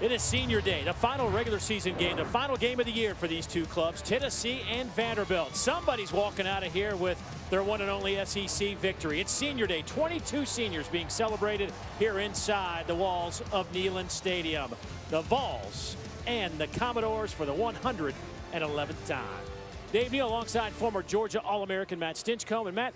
It is senior day, the final regular season game, the final game of the year for these two clubs, Tennessee and Vanderbilt. Somebody's walking out of here with their one and only SEC victory. It's senior day, 22 seniors being celebrated here inside the walls of Neyland Stadium. The Vols and the Commodores for the 111th time. Dave Neal alongside former Georgia All-American Matt Stinchcomb. And Matt,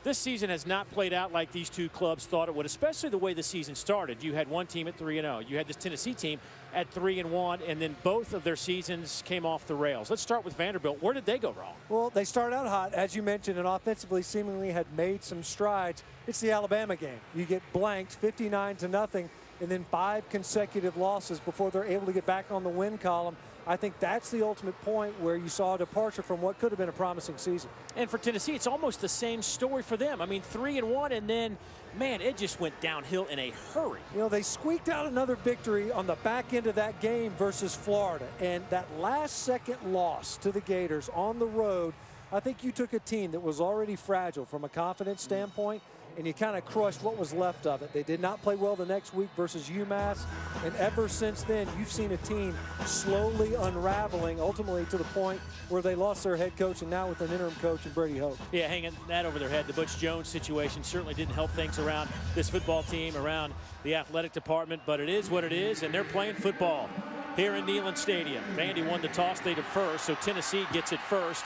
this season has not played out like these two clubs thought it would, especially the way the season started. You had one team at 3-0. You had this Tennessee team at 3-1, and then both of their seasons came off the rails. Let's start with Vanderbilt. Where did they go wrong? Well, they started out hot, as you mentioned, and offensively seemingly had made some strides. It's the Alabama game. You get blanked 59-0, and then 5 consecutive losses before they're able to get back on the win column. I think that's the ultimate point where you saw a departure from what could have been a promising season. And for Tennessee, it's almost the same story for them. I mean, 3-1, and then, man, it just went downhill in a hurry. You know, they squeaked out another victory on the back end of that game versus Florida. And that last-second loss to the Gators on the road, I think you took a team that was already fragile from a confidence standpoint, and you kind of crushed what was left of it. They did not play well the next week versus UMass, and ever since then, you've seen a team slowly unraveling, ultimately to the point where they lost their head coach, and now with an interim coach in Brady Hoke. Yeah, hanging that over their head. The Butch Jones situation certainly didn't help things around this football team, around the athletic department, but it is what it is, and they're playing football here in Neyland Stadium. Vandy won the toss, they defer, so Tennessee gets it first,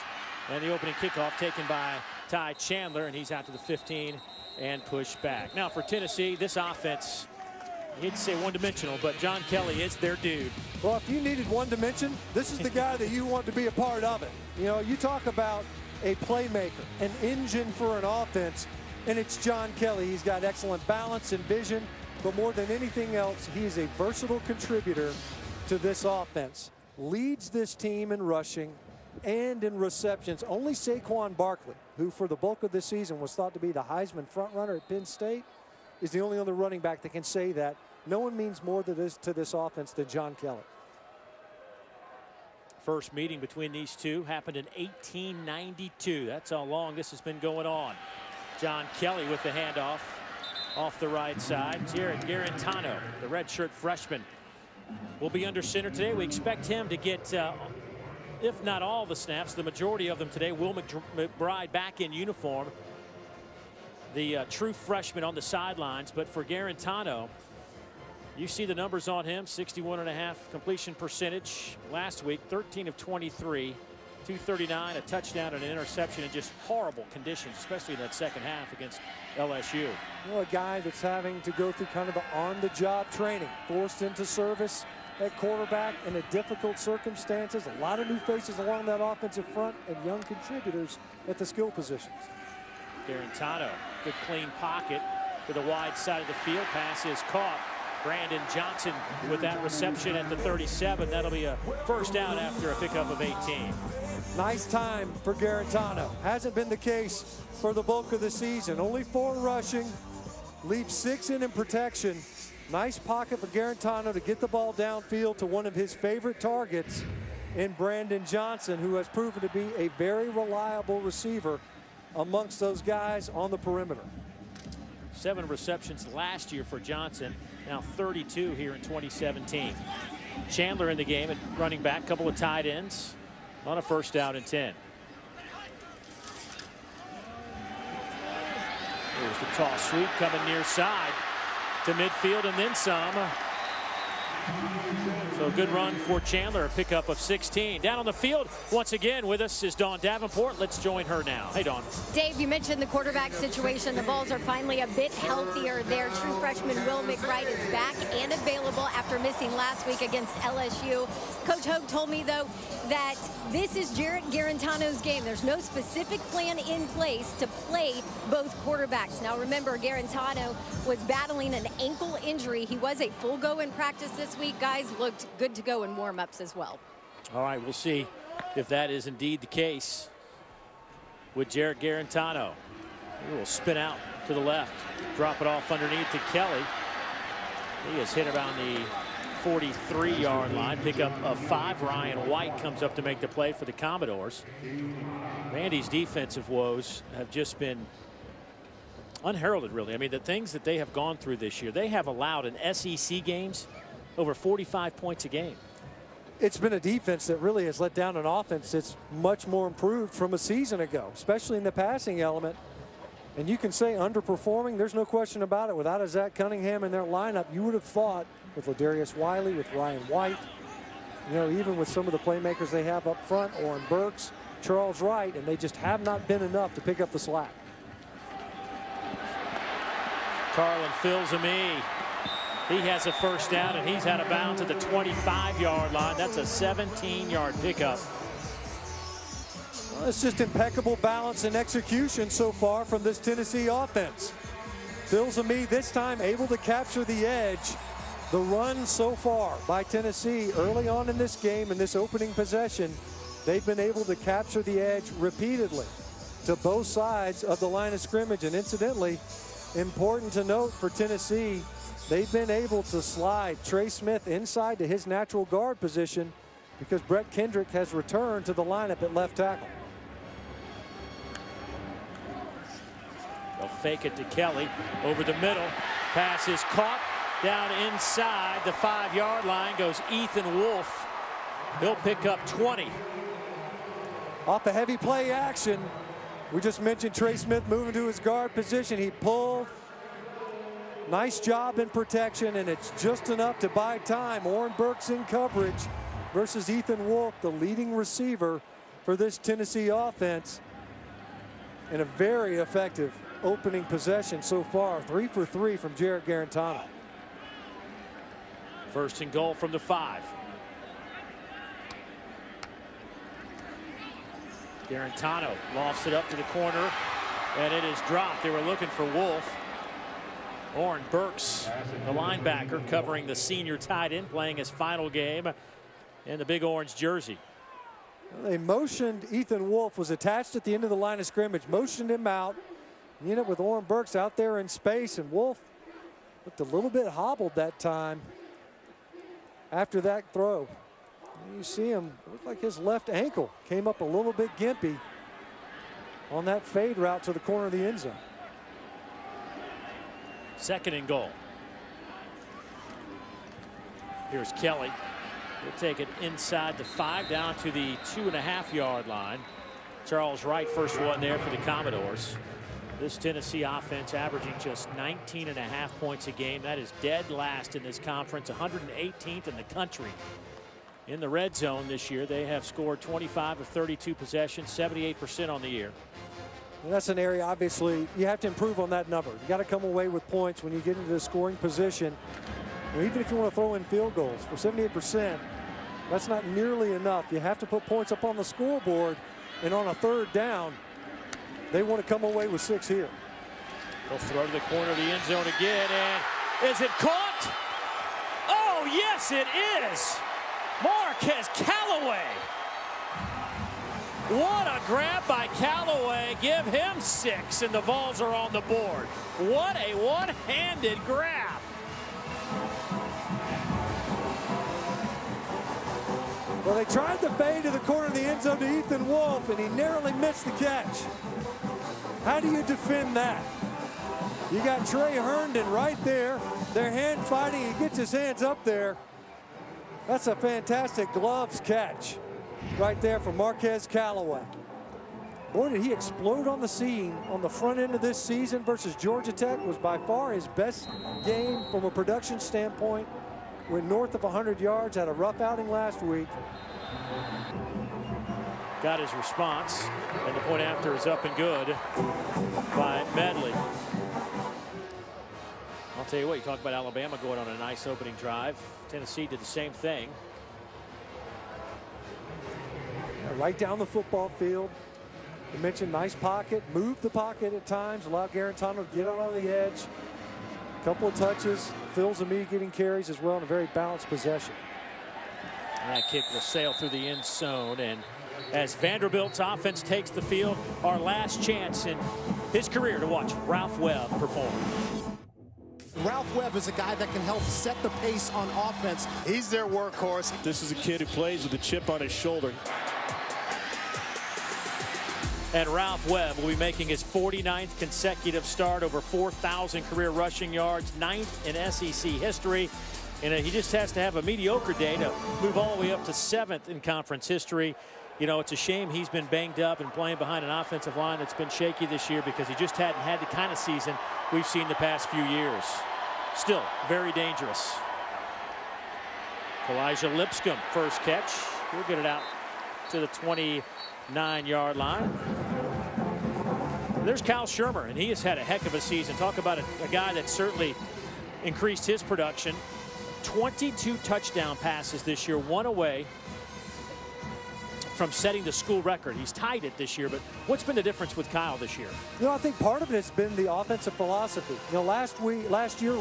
and the opening kickoff taken by Ty Chandler, and he's out to the 15 and push back. Now for Tennessee, this offense, you'd say one-dimensional, but John Kelly is their dude. Well, if you needed one dimension, this is the guy that you want to be a part of it. You know, you talk about a playmaker, an engine for an offense, and it's John Kelly. He's got excellent balance and vision, but more than anything else, he's a versatile contributor to this offense. Leads this team in rushing and in receptions. Only Saquon Barkley, who for the bulk of this season was thought to be the Heisman frontrunner at Penn State, is the only other running back that can say that. No one means more to this offense than John Kelly. First meeting between these two happened in 1892. That's how long this has been going on. John Kelly with the handoff off the right side. Jared Garantano, the redshirt freshman, will be under center today. We expect him to get if not all the snaps, the majority of them today. Will McBride back in uniform, the true freshman on the sidelines. But for Garantano, you see the numbers on him. 61.5 completion percentage last week, 13 of 23, 239, a touchdown and an interception in just horrible conditions, especially in that second half against LSU. You know, a guy that's having to go through kind of the on-the-job training, forced into service at quarterback in a difficult circumstances. A lot of new faces along that offensive front and young contributors at the skill positions. Garantano, good clean pocket to the wide side of the field. Pass is caught. Brandon Johnson with that reception at the 37. That'll be a first down after a pickup of 18. Nice time for Garantano. Hasn't been the case for the bulk of the season. Only 4 rushing, leaves 6 in protection. Nice pocket for Garantano to get the ball downfield to one of his favorite targets in Brandon Johnson, who has proven to be a very reliable receiver amongst those guys on the perimeter. 7 receptions last year for Johnson, now 32 here in 2017. Chandler in the game at running back, couple of tight ends on a first down and 10. Here's the toss sweep coming near side to midfield and then some. So a good run for Chandler, a pickup of 16. Down on the field once again with us is Dawn Davenport. Let's join her now. Hey, Dawn. Dave, you mentioned the quarterback situation. The Vols are finally a bit healthier there. True freshman Will McBride is back and available after missing last week against LSU. Coach Hoke told me, though, that this is Jarrett Garantano's game. There's no specific plan in place to play both quarterbacks. Now, remember, Garantano was battling an ankle injury. He was a full go in practice this week. Guys looked good to go in warm-ups as well. All right, we'll see if that is indeed the case with Jarrett Garantano. He will spin out to the left, drop it off underneath to Kelly. He is hit around the 43-yard line. Pickup of 5. Ryan White comes up to make the play for the Commodores. Vandy's defensive woes have just been unheralded, really. I mean, the things that they have gone through this year, they have allowed in SEC games over 45 points a game. It's been a defense that really has let down an offense that's much more improved from a season ago, especially in the passing element. And you can say underperforming, there's no question about it. Without a Zach Cunningham in their lineup, you would have thought with Ladarius Wiley, with Ryan White, you know, even with some of the playmakers they have up front, Oren Burks, Charles Wright, and they just have not been enough to pick up the slack. Carlin Filsaime. He has a first down, and he's out of bounds at the 25-yard line. That's a 17-yard pickup. Well, it's just impeccable balance and execution so far from this Tennessee offense. Filsaime this time able to capture the edge. The run so far by Tennessee early on in this game, in this opening possession, they've been able to capture the edge repeatedly to both sides of the line of scrimmage. And incidentally, important to note for Tennessee, they've been able to slide Trey Smith inside to his natural guard position because Brett Kendrick has returned to the lineup at left tackle. They'll fake it to Kelly over the middle. Pass is caught down inside the 5-yard line goes Ethan Wolf. He'll pick up 20. Off the heavy play action, we just mentioned Trey Smith moving to his guard position. He pulled. Nice job in protection, and it's just enough to buy time. Oren Burks in coverage versus Ethan Wolf, the leading receiver for this Tennessee offense. And a very effective opening possession so far. 3 for 3 from Jarrett Garantano. First and goal from the 5. Garantano lofts it up to the corner, and it is dropped. They were looking for Wolf. Oren Burks, the linebacker, covering the senior tight end, playing his final game in the big orange jersey. They motioned Ethan Wolf, was attached at the end of the line of scrimmage, motioned him out. You know, with Oren Burks out there in space, and Wolf looked a little bit hobbled that time after that throw. You see him, it looked like his left ankle came up a little bit gimpy on that fade route to the corner of the end zone. Second and goal. Here's Kelly. He'll take it inside the 5 down to the 2.5-yard line. Charles Wright, first one there for the Commodores. This Tennessee offense averaging just 19.5 points a game. That is dead last in this conference, 118th in the country. In the red zone this year, they have scored 25 of 32 possessions, 78% on the year. And that's an area, obviously, you have to improve on that number. You got to come away with points when you get into the scoring position. Or even if you want to throw in field goals, for 78%, that's not nearly enough. You have to put points up on the scoreboard, and on a third down, they want to come away with 6 here. They'll throw to the corner of the end zone again, and is it caught? Oh, yes, it is. Marquez Callaway. What a grab by Callaway. Give him 6, and the Vols are on the board. What a one-handed grab. Well, they tried to fade to the corner of the end zone to Ethan Wolf, and he narrowly missed the catch. How do you defend that? You got Trey Herndon right there. They're hand fighting. He gets his hands up there. That's a fantastic gloves catch right there from Marquez Callaway. Boy, did he explode on the scene on the front end of this season versus Georgia Tech. Was by far his best game from a production standpoint. Went north of 100 yards, had a rough outing last week. Got his response, and the point after is up and good by Medley. I'll tell you what, you talk about Alabama going on a nice opening drive. Tennessee did the same thing. Right down the football field. You mentioned nice pocket, moved the pocket at times, allowed Garantano to get on the edge. A couple of touches, Filsaime getting carries as well in a very balanced possession. And that kick will sail through the end zone, and as Vanderbilt's offense takes the field, our last chance in his career to watch Ralph Webb perform. Ralph Webb is a guy that can help set the pace on offense. He's their workhorse. This is a kid who plays with a chip on his shoulder. And Ralph Webb will be making his 49th consecutive start, over 4,000 career rushing yards, 9th in SEC history. And he just has to have a mediocre day to move all the way up to 7th in conference history. You know, it's a shame he's been banged up and playing behind an offensive line that's been shaky this year, because he just hadn't had the kind of season we've seen the past few years. Still very dangerous. Elijah Lipscomb, first catch. He'll get it out to the 29-yard line. There's Kyle Shermer, and he has had a heck of a season. Talk about a guy that certainly increased his production. 22 touchdown passes this year, 1 away from setting the school record. He's tied it this year, but what's been the difference with Kyle this year? You know, I think part of it has been the offensive philosophy. You know, last year,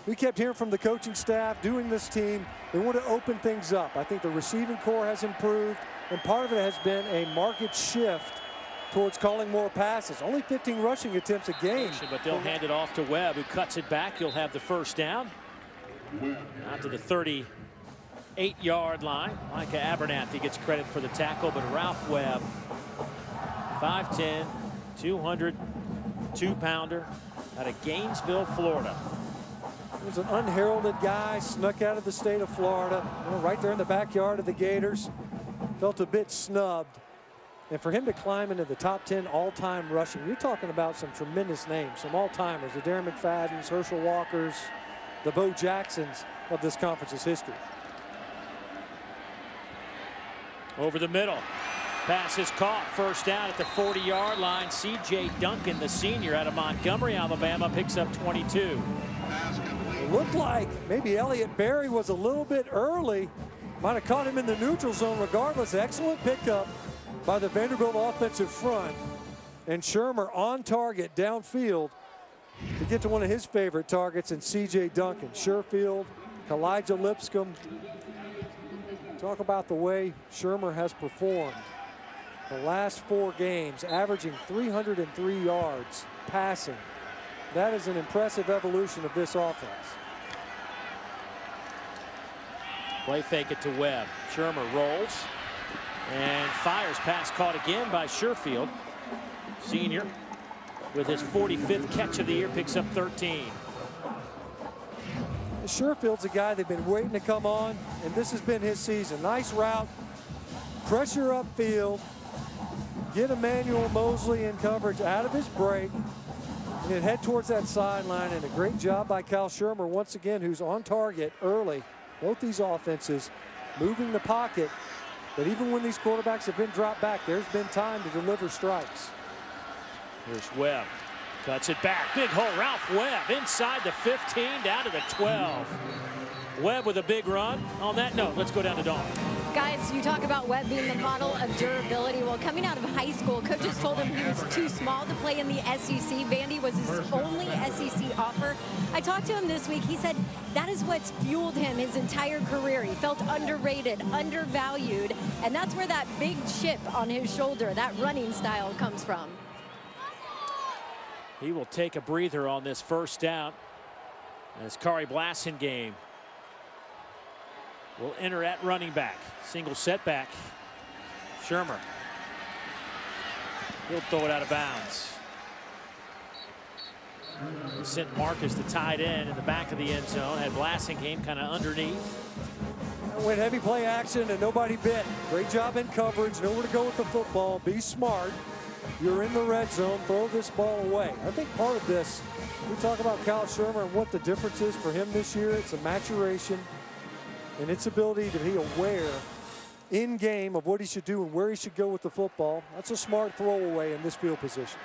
we kept hearing from the coaching staff, doing this team, they want to open things up. I think the receiving core has improved, and part of it has been a market shift towards calling more passes. Only 15 rushing attempts a game. But they'll hand it off to Webb, who cuts it back. He'll have the first down. Out to the 38-yard line. Micah Abernathy gets credit for the tackle, but Ralph Webb, 5'10", 202-pounder out of Gainesville, Florida. He was an unheralded guy, snuck out of the state of Florida, you know, right there in the backyard of the Gators. Felt a bit snubbed. And for him to climb into the top 10 all-time rushing, you're talking about some tremendous names, some all-timers, the Darren McFadden's, Herschel Walkers, the Bo Jacksons of this conference's history. Over the middle. Pass is caught. First down at the 40-yard line. C.J. Duncan, the senior out of Montgomery, Alabama, picks up 22. It looked like maybe Elliott Berry was a little bit early. Might have caught him in the neutral zone regardless. Excellent pickup by the Vanderbilt offensive front. And Shermer on target downfield to get to one of his favorite targets in C.J. Duncan. Sherfield, Elijah Lipscomb. Talk about the way Shermer has performed the last 4 games, averaging 303 yards passing. That is an impressive evolution of this offense. Play fake it to Webb. Shermer rolls and fires. Pass caught again by Sherfield. Senior with his 45th catch of the year, picks up 13. Sherfield's a guy they've been waiting to come on, and this has been his season. Nice route, pressure upfield, get Emmanuel Mosley in coverage out of his break, and then head towards that sideline. And a great job by Kyle Shermer once again, who's on target early. Both these offenses moving the pocket, but even when these quarterbacks have been dropped back, there's been time to deliver strikes. Here's Webb. Cuts it back. Big hole. Ralph Webb inside the 15, down to the 12. Webb with a big run. On that note, let's go down to Dawn. Guys, you talk about Webb being the model of durability. Well, coming out of high school, coaches told him he was too small to play in the SEC. Vandy was his only SEC offer. I talked to him this week. He said that is what's fueled him his entire career. He felt underrated, undervalued, and that's where that big chip on his shoulder, that running style, comes from. He will take a breather on this first down as Kari Blasingame will enter at running back. Single setback. Shermer. He'll throw it out of bounds. He sent Marcus, the tight end, in the back of the end zone. Had Blasingame kind of underneath. Went heavy play action and nobody bit. Great job in coverage. Know where to go with the football. Be smart. You're in the red zone. Throw this ball away. I think part of this, we talk about Kyle Shermer and what the difference is for him this year. It's a maturation and its ability to be aware in game of what he should do and where he should go with the football. That's a smart throwaway in this field position.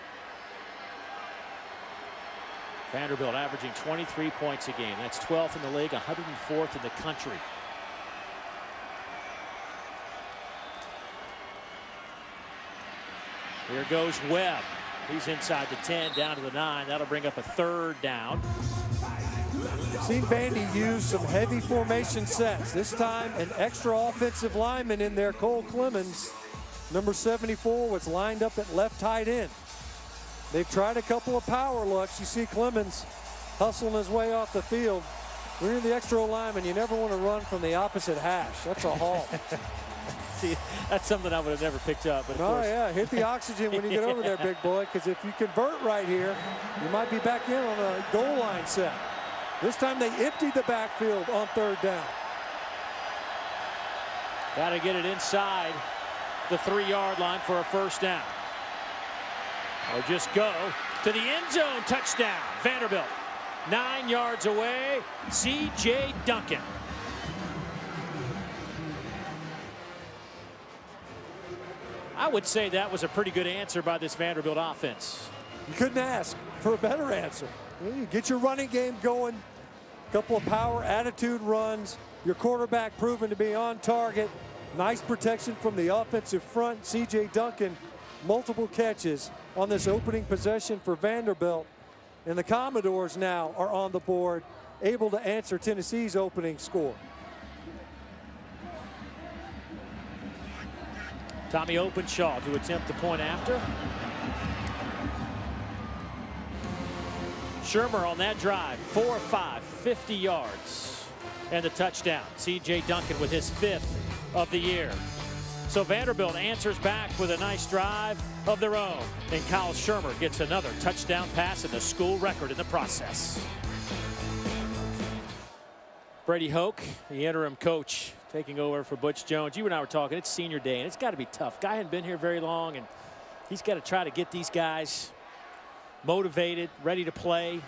Vanderbilt averaging 23 points a game. That's 12th in the league, 104th in the country. Here goes Webb. He's inside the 10, down to the 9. That'll bring up a third down. Seen Vandy use some heavy formation sets. This time an extra offensive lineman in there, Cole Clemens. Number 74 was lined up at left tight end. They've tried a couple of power looks. You see Clemens hustling his way off the field. When you're the extra lineman, you never want to run from the opposite hash. That's a haul. See, that's something I would have never picked up. But of course. Yeah, hit the oxygen when you get over there, big boy, because if you convert right here, you might be back in on a goal line set. This time they emptied the backfield on 3rd down. Got to get it inside the 3-yard line for a 1st down. Or just go to the end zone. Touchdown. Vanderbilt. 9 yards away. C.J. Duncan. I would say that was a pretty good answer by this Vanderbilt offense. You couldn't ask for a better answer. You get your running game going. A couple of power attitude runs. Your quarterback proven to be on target. Nice protection from the offensive front. C.J. Duncan, multiple catches on this opening possession for Vanderbilt. And the Commodores now are on the board, able to answer Tennessee's opening score. Tommy Openshaw to attempt the point after. Shermer on that drive, 4 of 5, 50 yards, and the touchdown. C.J. Duncan with his 5th of the year. So Vanderbilt answers back with a nice drive of their own. And Kyle Shermer gets another touchdown pass and the school record in the process. Brady Hoke, the interim coach, taking over for Butch Jones. You and I were talking, it's senior day, and it's got to be tough. Guy hadn't been here very long, and he's got to try to get these guys motivated, ready to play.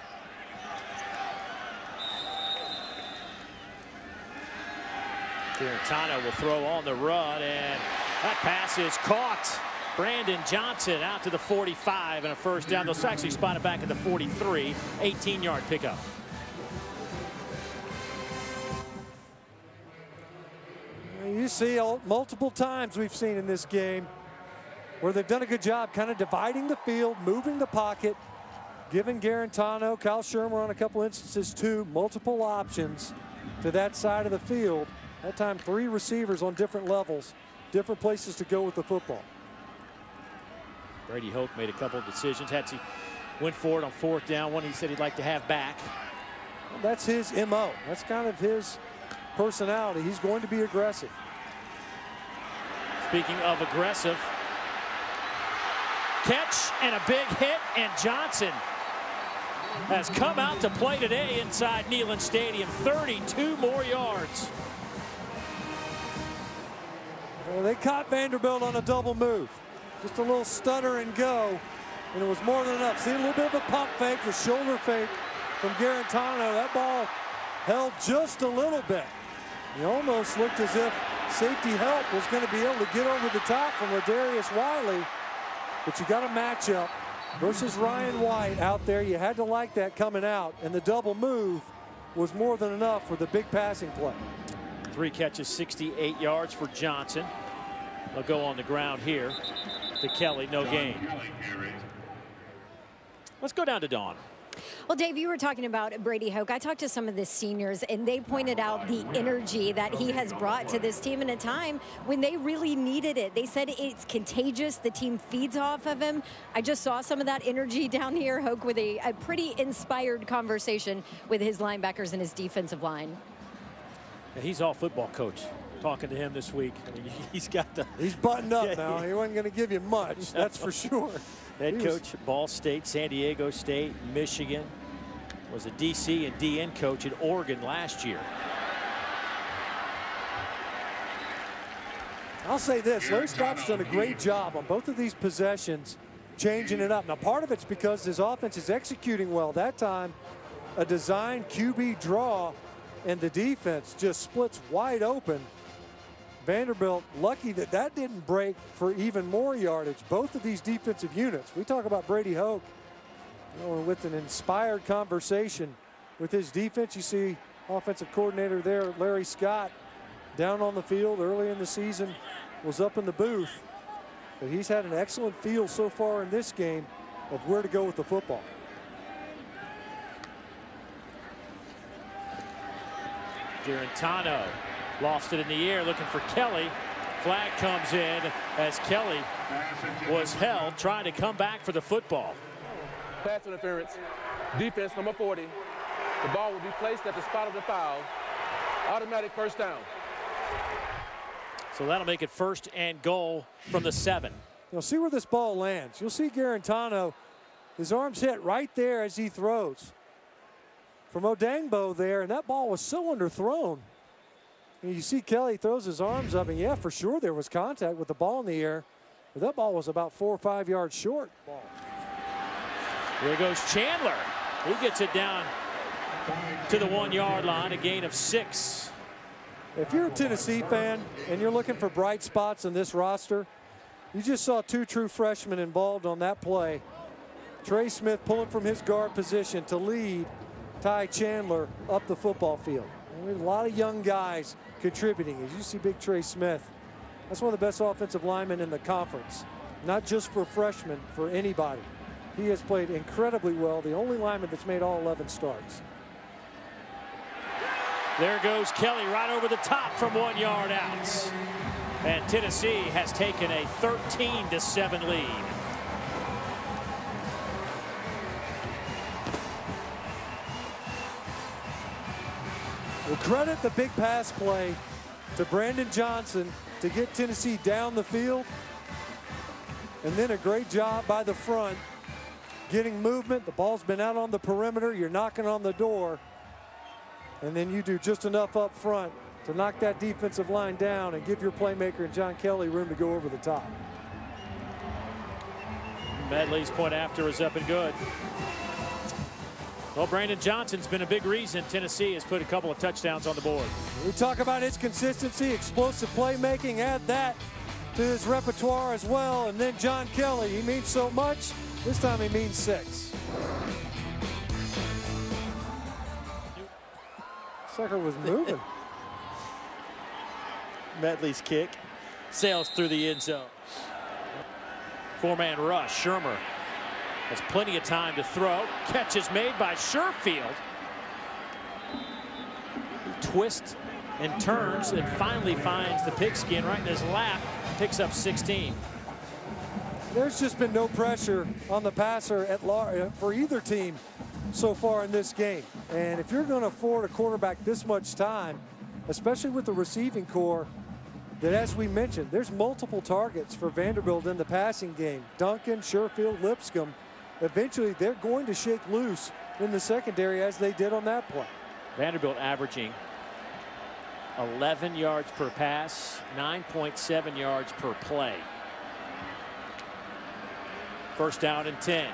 Garantano will throw on the run, and that pass is caught. Brandon Johnson out to the 45 and a 1st down. They'll actually spot it back at the 43, 18-yard pickup. You see multiple times we've seen in this game where they've done a good job kind of dividing the field, moving the pocket, giving Garantano, Kyle Shermer on a couple instances too, multiple options to that side of the field. That time 3 receivers on different levels, different places to go with the football. Brady Hoke made a couple of decisions. He went for it on 4th down, one he said he'd like to have back. That's his MO. That's kind of his personality. He's going to be aggressive. Speaking of aggressive, catch and a big hit, and Johnson has come out to play today inside Neyland Stadium. 32 more yards. Well, they caught Vanderbilt on a double move. Just a little stutter and go, and it was more than enough. See a little bit of a pump fake, the shoulder fake from Garantano. That ball held just a little bit. It almost looked as if safety help was going to be able to get over the top from Ladarius Wiley. But you got a matchup versus Ryan White out there. You had to like that coming out, and the double move was more than enough for the big passing play. 3 catches, 68 yards for Johnson. They'll go on the ground here to Kelly, no gain. Let's go down to Dawn. Well, Dave, you were talking about Brady Hoke. I talked to some of the seniors, and they pointed out the energy that he has brought to this team in a time when they really needed it. They said it's contagious. The team feeds off of him. I just saw some of that energy down here. Hoke with a pretty inspired conversation with his linebackers and his defensive line. Yeah, he's all football coach. Talking to him this week. I mean, he's buttoned up now. He wasn't going to give you much, that's for sure. Head coach at Ball State, San Diego State, Michigan. Was a DC and DN coach at Oregon last year. I'll say this, Larry Scott's done a great job on both of these possessions, changing it up. Now, part of it's because his offense is executing well. That time, a design QB draw, and the defense just splits wide open. Vanderbilt lucky that that didn't break for even more yardage. Both of these defensive units. We talk about Brady Hoke, with an inspired conversation with his defense. You see offensive coordinator there, Larry Scott, down on the field early in the season, was up in the booth. But he's had an excellent feel so far in this game of where to go with the football. Garantano lost it in the air, looking for Kelly. Flag comes in as Kelly was held, trying to come back for the football. Pass interference. Defense number 40. The ball will be placed at the spot of the foul. Automatic 1st down. So that'll make it 1st and goal from the 7. You'll see where this ball lands. You'll see Garantano, his arms hit right there as he throws. from Odangbo there, and that ball was so underthrown. And you see Kelly throws his arms up, and yeah, for sure there was contact with the ball in the air, but that ball was about 4 or 5 yards short. Here goes Chandler. He gets it down to the 1 yard line, a gain of 6. If you're a Tennessee fan and you're looking for bright spots in this roster, you just saw 2 true freshmen involved on that play. Trey Smith pulling from his guard position to lead Ty Chandler up the football field. And there's a lot of young guys contributing. As you see big Trey Smith, that's one of the best offensive linemen in the conference. Not just for freshmen, for anybody. He has played incredibly well. The only lineman that's made all 11 starts. There goes Kelly right over the top from 1 yard out. And Tennessee has taken a 13-7 lead. We'll credit the big pass play to Brandon Johnson to get Tennessee down the field. And then a great job by the front getting movement. The ball's been out on the perimeter. You're knocking on the door. And then you do just enough up front to knock that defensive line down and give your playmaker and John Kelly room to go over the top. Medley's point after is up and good. Well, Brandon Johnson's been a big reason Tennessee has put a couple of touchdowns on the board. We talk about his consistency, explosive playmaking, add that to his repertoire as well. And then John Kelly, he means so much. This time he means 6. Sucker was moving. Medley's kick sails through the end zone. 4-man rush. Shermer has plenty of time to throw. Catch is made by Sherfield. He twists and turns and finally finds the pigskin right in his lap. Picks up 16. There's just been no pressure on the passer at large for either team so far in this game. And if you're going to afford a quarterback this much time, especially with the receiving core, that, as we mentioned, there's multiple targets for Vanderbilt in the passing game. Duncan, Sherfield, Lipscomb. Eventually, they're going to shake loose in the secondary as they did on that play. Vanderbilt averaging 11 yards per pass, 9.7 yards per play. First down and 10.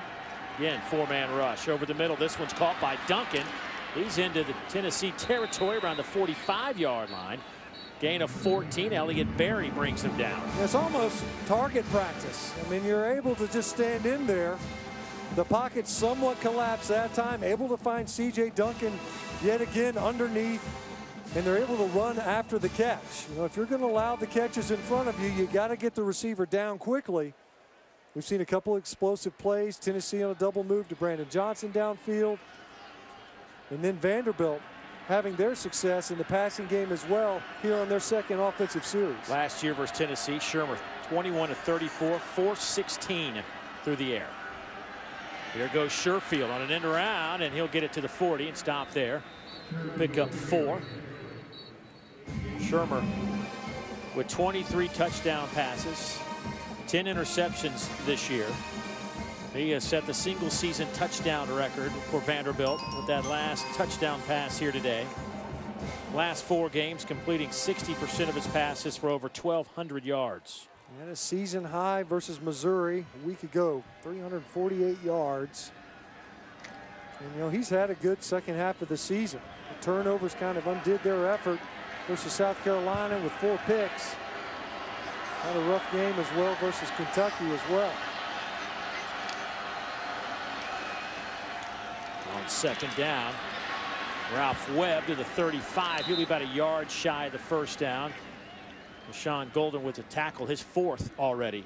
Again, 4-man rush over the middle. This one's caught by Duncan. He's into the Tennessee territory around the 45-yard line. Gain of 14. Elliott Berry brings him down. It's almost target practice. I mean, you're able to just stand in there. The pocket somewhat collapsed that time, able to find C.J. Duncan yet again underneath, and they're able to run after the catch. You know, if you're going to allow the catches in front of you, you got to get the receiver down quickly. We've seen a couple explosive plays. Tennessee on a double move to Brandon Johnson downfield. And then Vanderbilt having their success in the passing game as well here on their second offensive series. Last year versus Tennessee, Shermer 21 of 34, 416 through the air. Here goes Sherfield on an end around, and he'll get it to the 40 and stop there. Pick up 4. Shermer with 23 touchdown passes, 10 interceptions this year. He has set the single season touchdown record for Vanderbilt with that last touchdown pass here today. Last 4 games completing 60% of his passes for over 1,200 yards. And a season high versus Missouri a week ago, 348 yards. And, you know, he's had a good second half of the season. The turnovers kind of undid their effort versus South Carolina with 4 picks. Had a rough game as well versus Kentucky as well. On second down, Ralph Webb to the 35. He'll be about a yard shy of the first down. Sean Golden with the tackle, his 4th already.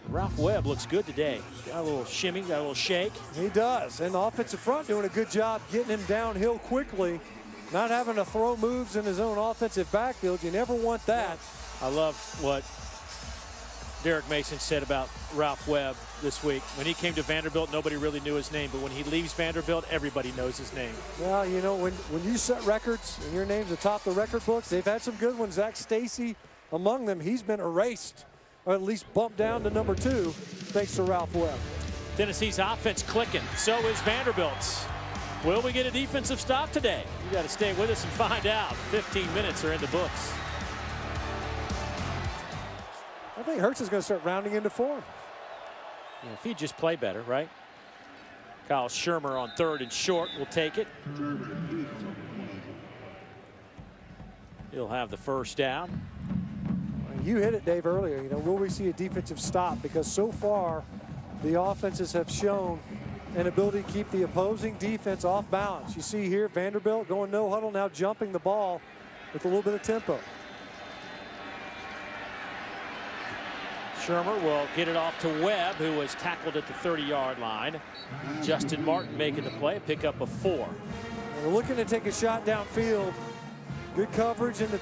Ralph Webb looks good today. Got a little shimmy, got a little shake. He does, and the offensive front doing a good job getting him downhill quickly, not having to throw moves in his own offensive backfield. You never want that. I love what Derek Mason said about Ralph Webb this week. When he came to Vanderbilt, nobody really knew his name, but when he leaves Vanderbilt, everybody knows his name. Well, you know, when you set records and your name's atop the record books, they've had some good ones. Zach Stacy among them. He's been erased, or at least bumped down to number 2, thanks to Ralph Webb. Tennessee's offense clicking. So is Vanderbilt's. Will we get a defensive stop today? You got to stay with us and find out. 15 minutes are in the books. I think Hurts is going to start rounding into form. Yeah, if he'd just play better, right? Kyle Shermer on 3rd and short will take it. He'll have the first down. You hit it, Dave, earlier. You know, will we see a defensive stop? Because so far, the offenses have shown an ability to keep the opposing defense off balance. You see here, Vanderbilt going no huddle, now jumping the ball with a little bit of tempo. Shermer will get it off to Webb, who was tackled at the 30-yard line. Justin Martin making the play, pick up a 4. We're looking to take a shot downfield. Good coverage in the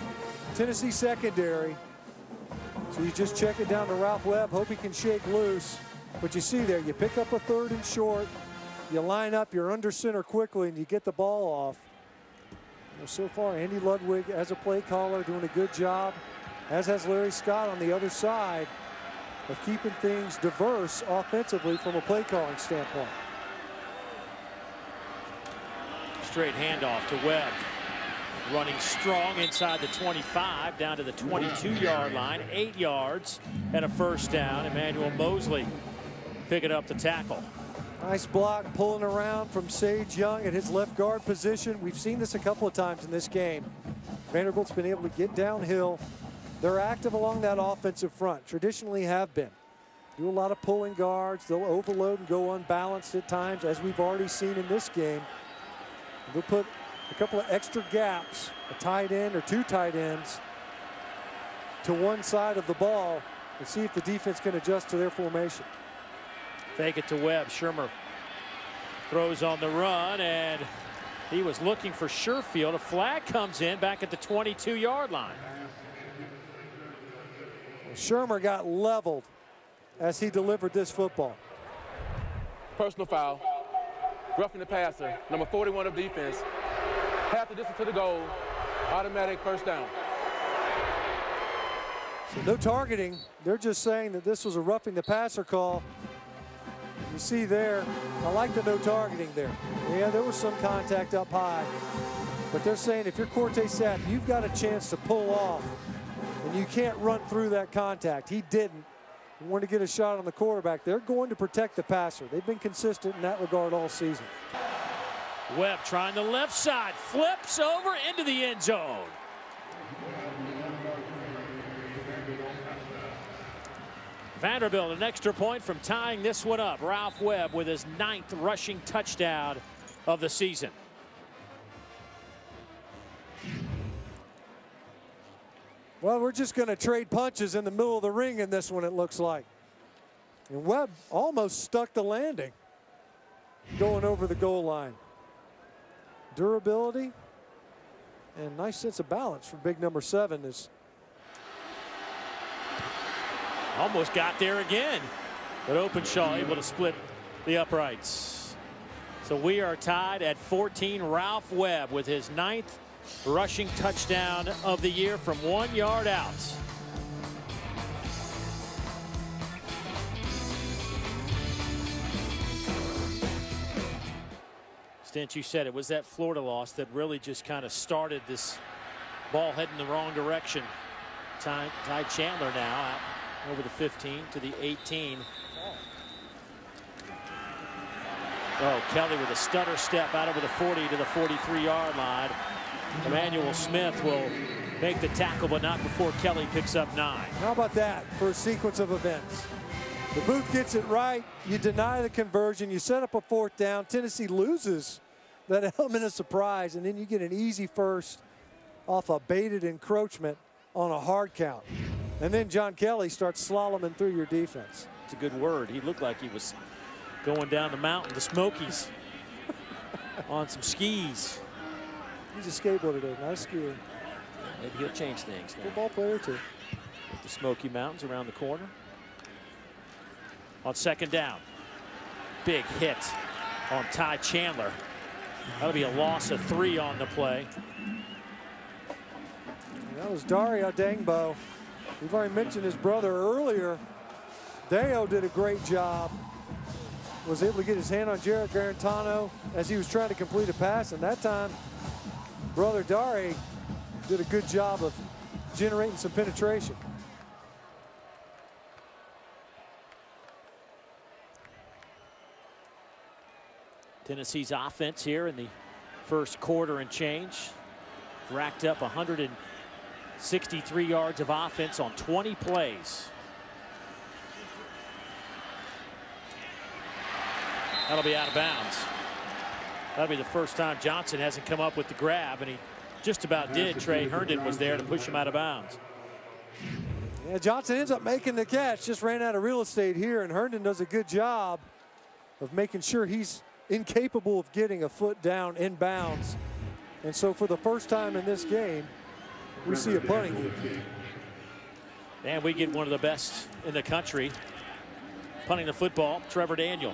Tennessee secondary. So you just check it down to Ralph Webb, hope he can shake loose. But you see there, you pick up a 3rd and short, you line up, you're under center quickly, and you get the ball off. You know, so far, Andy Ludwig as a play caller doing a good job, as has Larry Scott on the other side, of keeping things diverse offensively from a play calling standpoint. Straight handoff to Webb. Running strong inside the 25, down to the 22-yard line, 8 yards and a first down. Emmanuel Mosley picking up the tackle. Nice block, pulling around from Sage Young at his left guard position. We've seen this a couple of times in this game. Vanderbilt's been able to get downhill. They're active along that offensive front, traditionally have been. Do a lot of pulling guards. They'll overload and go unbalanced at times, as we've already seen in this game. They'll put a couple of extra gaps, a tight end or 2 tight ends, to one side of the ball and see if the defense can adjust to their formation. Fake it to Webb. Shermer throws on the run, and he was looking for Sherfield. A flag comes in back at the 22-yard line. Shermer got leveled as he delivered this football. Personal foul. Roughing the passer. Number 41 of defense. Half the distance to the goal. Automatic first down. So no targeting. They're just saying that this was a roughing the passer call. You see there, I like the no targeting there. Yeah, there was some contact up high. But they're saying if you're Cortez Sapp, you've got a chance to pull off. And you can't run through that contact. He didn't. He wanted to get a shot on the quarterback. They're going to protect the passer. They've been consistent in that regard all season. Webb trying the left side, flips over into the end zone. Vanderbilt an extra point from tying this one up. Ralph Webb with his 9th rushing touchdown of the season. Well, we're just going to trade punches in the middle of the ring in this one, it looks like. And Webb almost stuck the landing going over the goal line. Durability and nice sense of balance for big number 7 is. Almost got there again, but Openshaw able to split the uprights. So we are tied at 14. Ralph Webb with his 9th rushing touchdown of the year from 1 yard out. Stent, you said it was that Florida loss that really just kind of started this ball heading the wrong direction. Ty Chandler now out over the 15 to the 18. Oh, Kelly with a stutter step out over the 40 to the 43-yard line. Emmanuel Smith will make the tackle, but not before Kelly picks up 9. How about that for a sequence of events? The Booth gets it right. You deny the conversion. You set up a 4th down. Tennessee loses that element of surprise, and then you get an easy first off a baited encroachment on a hard count. And then John Kelly starts slaloming through your defense. It's a good word. He looked like he was going down the mountain, the Smokies, on some skis. He's a skateboarder today, not a skier. Maybe he'll change things now. Football player too. With the Smoky Mountains around the corner. On 2nd down, big hit on Ty Chandler. That'll be a loss of 3 on the play. That was Dario Dangbo. We've already mentioned his brother earlier. Deo did a great job was able to get his hand on Jarrett Garantano as he was trying to complete a pass, and that time, brother Dare did a good job of generating some penetration. Tennessee's offense here in the first quarter and change racked up 163 yards of offense on 20 plays. That'll be out of bounds. That'll be the first time Johnson hasn't come up with the grab, and he just about did. Trey Herndon was there to push him out of bounds. Yeah, Johnson ends up making the catch, just ran out of real estate here, and Herndon does a good job of making sure he's incapable of getting a foot down in bounds. And so for the first time in this game, we see a punting unit. And we get one of the best in the country punting the football, Trevor Daniel.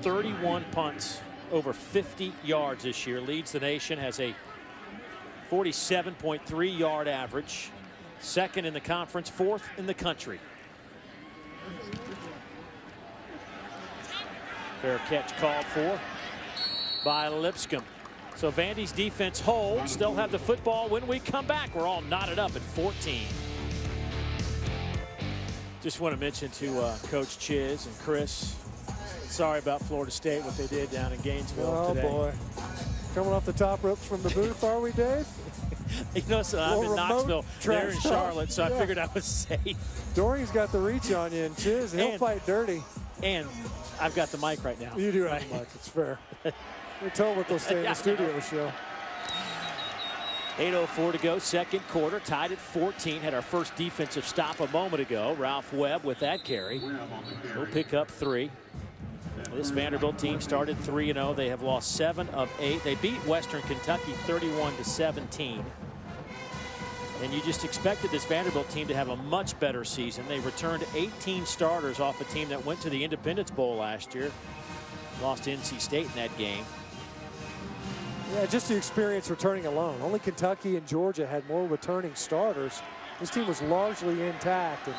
31 punts, over 50 yards this year, leads the nation, has a 47.3 yard average, second in the conference, fourth in the country. Fair catch called for by Lipscomb. So Vandy's defense holds. They'll have the football when we come back. We're all knotted up at 14. Just want to mention to Coach Chiz and Chris, sorry about Florida State, what they did down in Gainesville today. Oh, boy. Coming off the top ropes from the booth, are we, Dave? You know, so I'm in Knoxville, they're in Charlotte, so I figured I was safe. Doring's got the reach on you, and Chiz, he'll fight dirty. And I've got the mic right now. You do have the mic. It's fair. We're told what they'll stay in the studio show. 8:04 to go, second quarter, tied at 14. Had our first defensive stop a moment ago. Ralph Webb with that carry. We'll pick up 3. This Vanderbilt team started 3-0. They have lost 7 of 8. They beat Western Kentucky 31-17. And you just expected this Vanderbilt team to have a much better season. They returned 18 starters off a team that went to the Independence Bowl last year. Lost to NC State in that game. Yeah, just the experience returning alone. Only Kentucky and Georgia had more returning starters. This team was largely intact, and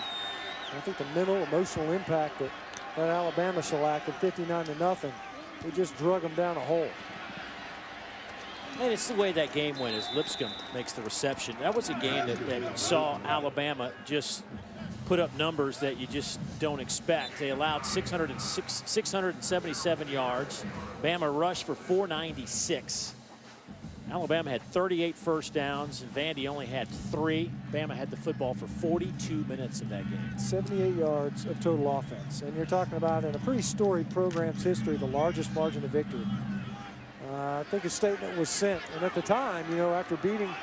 I think the mental, emotional impact that Alabama shellacked at 59-0, we just drug them down a hole. And it's the way that game went as Lipscomb makes the reception. That was a game that saw Alabama just put up numbers that you just don't expect. They allowed 677 yards. Bama rushed for 496. Alabama had 38 first downs, and Vandy only had 3. Bama had the football for 42 minutes of that game. 78 yards of total offense. And you're talking about, in a pretty storied program's history, the largest margin of victory. I think a statement was sent. And at the time, you know, after beating,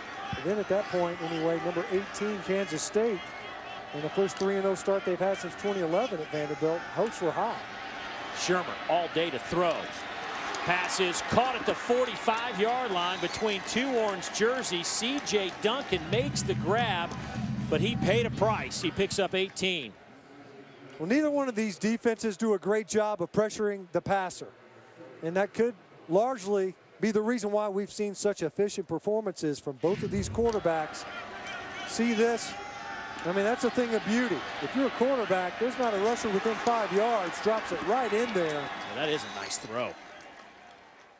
then at that point anyway, number 18 Kansas State, in the first 3-0 start they've had since 2011 at Vanderbilt, hopes were high. Shermer all day to throw. Pass is caught at the 45-yard line between 2 orange jerseys. C.J. Duncan makes the grab, but he paid a price. He picks up 18. Well, neither one of these defenses do a great job of pressuring the passer. And that could largely be the reason why we've seen such efficient performances from both of these quarterbacks. See this? I mean, that's a thing of beauty. If you're a quarterback, there's not a rusher within 5 yards, drops it right in there. Well, that is a nice throw.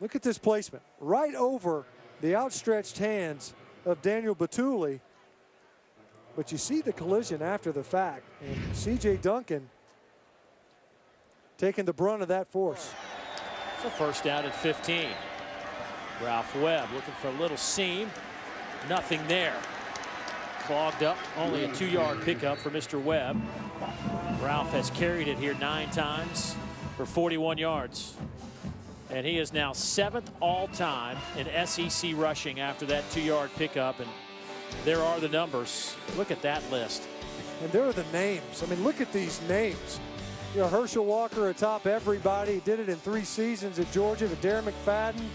Look at this placement, right over the outstretched hands of Daniel Batuli. But you see the collision after the fact, and C.J. Duncan taking the brunt of that force. So first down at 15. Ralph Webb looking for a little seam. Nothing there. Clogged up, only a 2-yard pickup for Mr. Webb. Ralph has carried it here 9 times for 41 yards. And he is now 7th all-time in SEC rushing after that 2-yard pickup. And there are the numbers. Look at that list. And there are the names. I mean, look at these names. You know, Herschel Walker atop everybody. He did it in 3 seasons at Georgia. To Darren McFadden,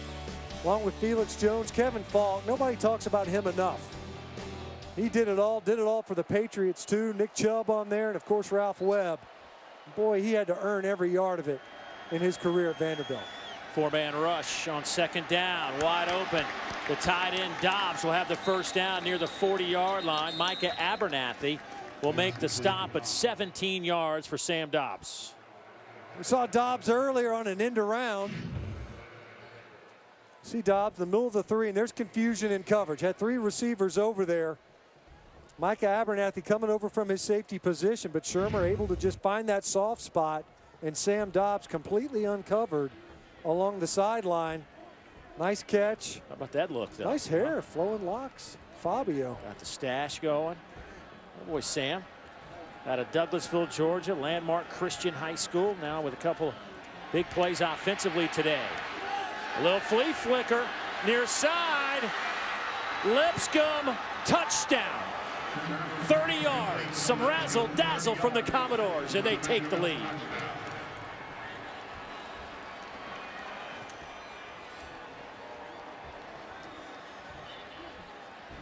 along with Felix Jones, Kevin Falk. Nobody talks about him enough. He did it all for the Patriots too. Nick Chubb on there, and of course Ralph Webb. Boy, he had to earn every yard of it in his career at Vanderbilt. 4-man rush on second down, wide open. The tight end Dobbs will have the first down near the 40-yard line. Micah Abernathy will make the stop at 17 yards for Sam Dobbs. We saw Dobbs earlier on an end around. See Dobbs in the middle of the three, and there's confusion in coverage. Had three receivers over there. Micah Abernathy coming over from his safety position, but Shermer able to just find that soft spot, and Sam Dobbs completely uncovered along the sideline. Nice catch. How about that look, though? Nice hair, flowing locks. Fabio. Got the stash going. Oh boy, Sam. Out of Douglasville, Georgia, landmark Christian high school. Now with a couple big plays offensively today. A little flea flicker near side. Lipscomb, touchdown. 30 yards. Some razzle dazzle from the Commodores, and they take the lead.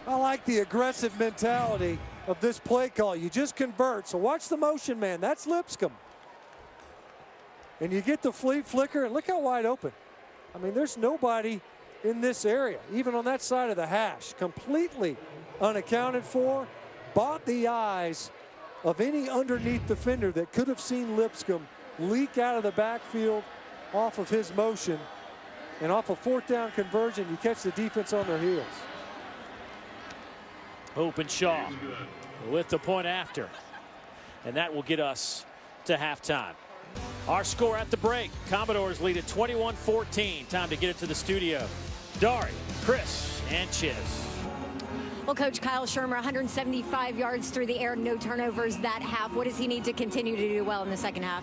I like the aggressive mentality of this play call. You just convert. So watch the motion man. That's Lipscomb. And you get the flea flicker, and look how wide open. I mean, there's nobody in this area, even on that side of the hash. Completely unaccounted for. Bought the eyes of any underneath defender that could have seen Lipscomb leak out of the backfield off of his motion. And off a fourth down conversion, you catch the defense on their heels. Hope and Shaw with the point after. And that will get us to halftime. Our score at the break. Commodores lead at 21-14. Time to get it to the studio. Dari, Chris, and Chiz. Well, Coach Kyle Shermer, 175 yards through the air, no turnovers that half. What does he need to continue to do well in the second half?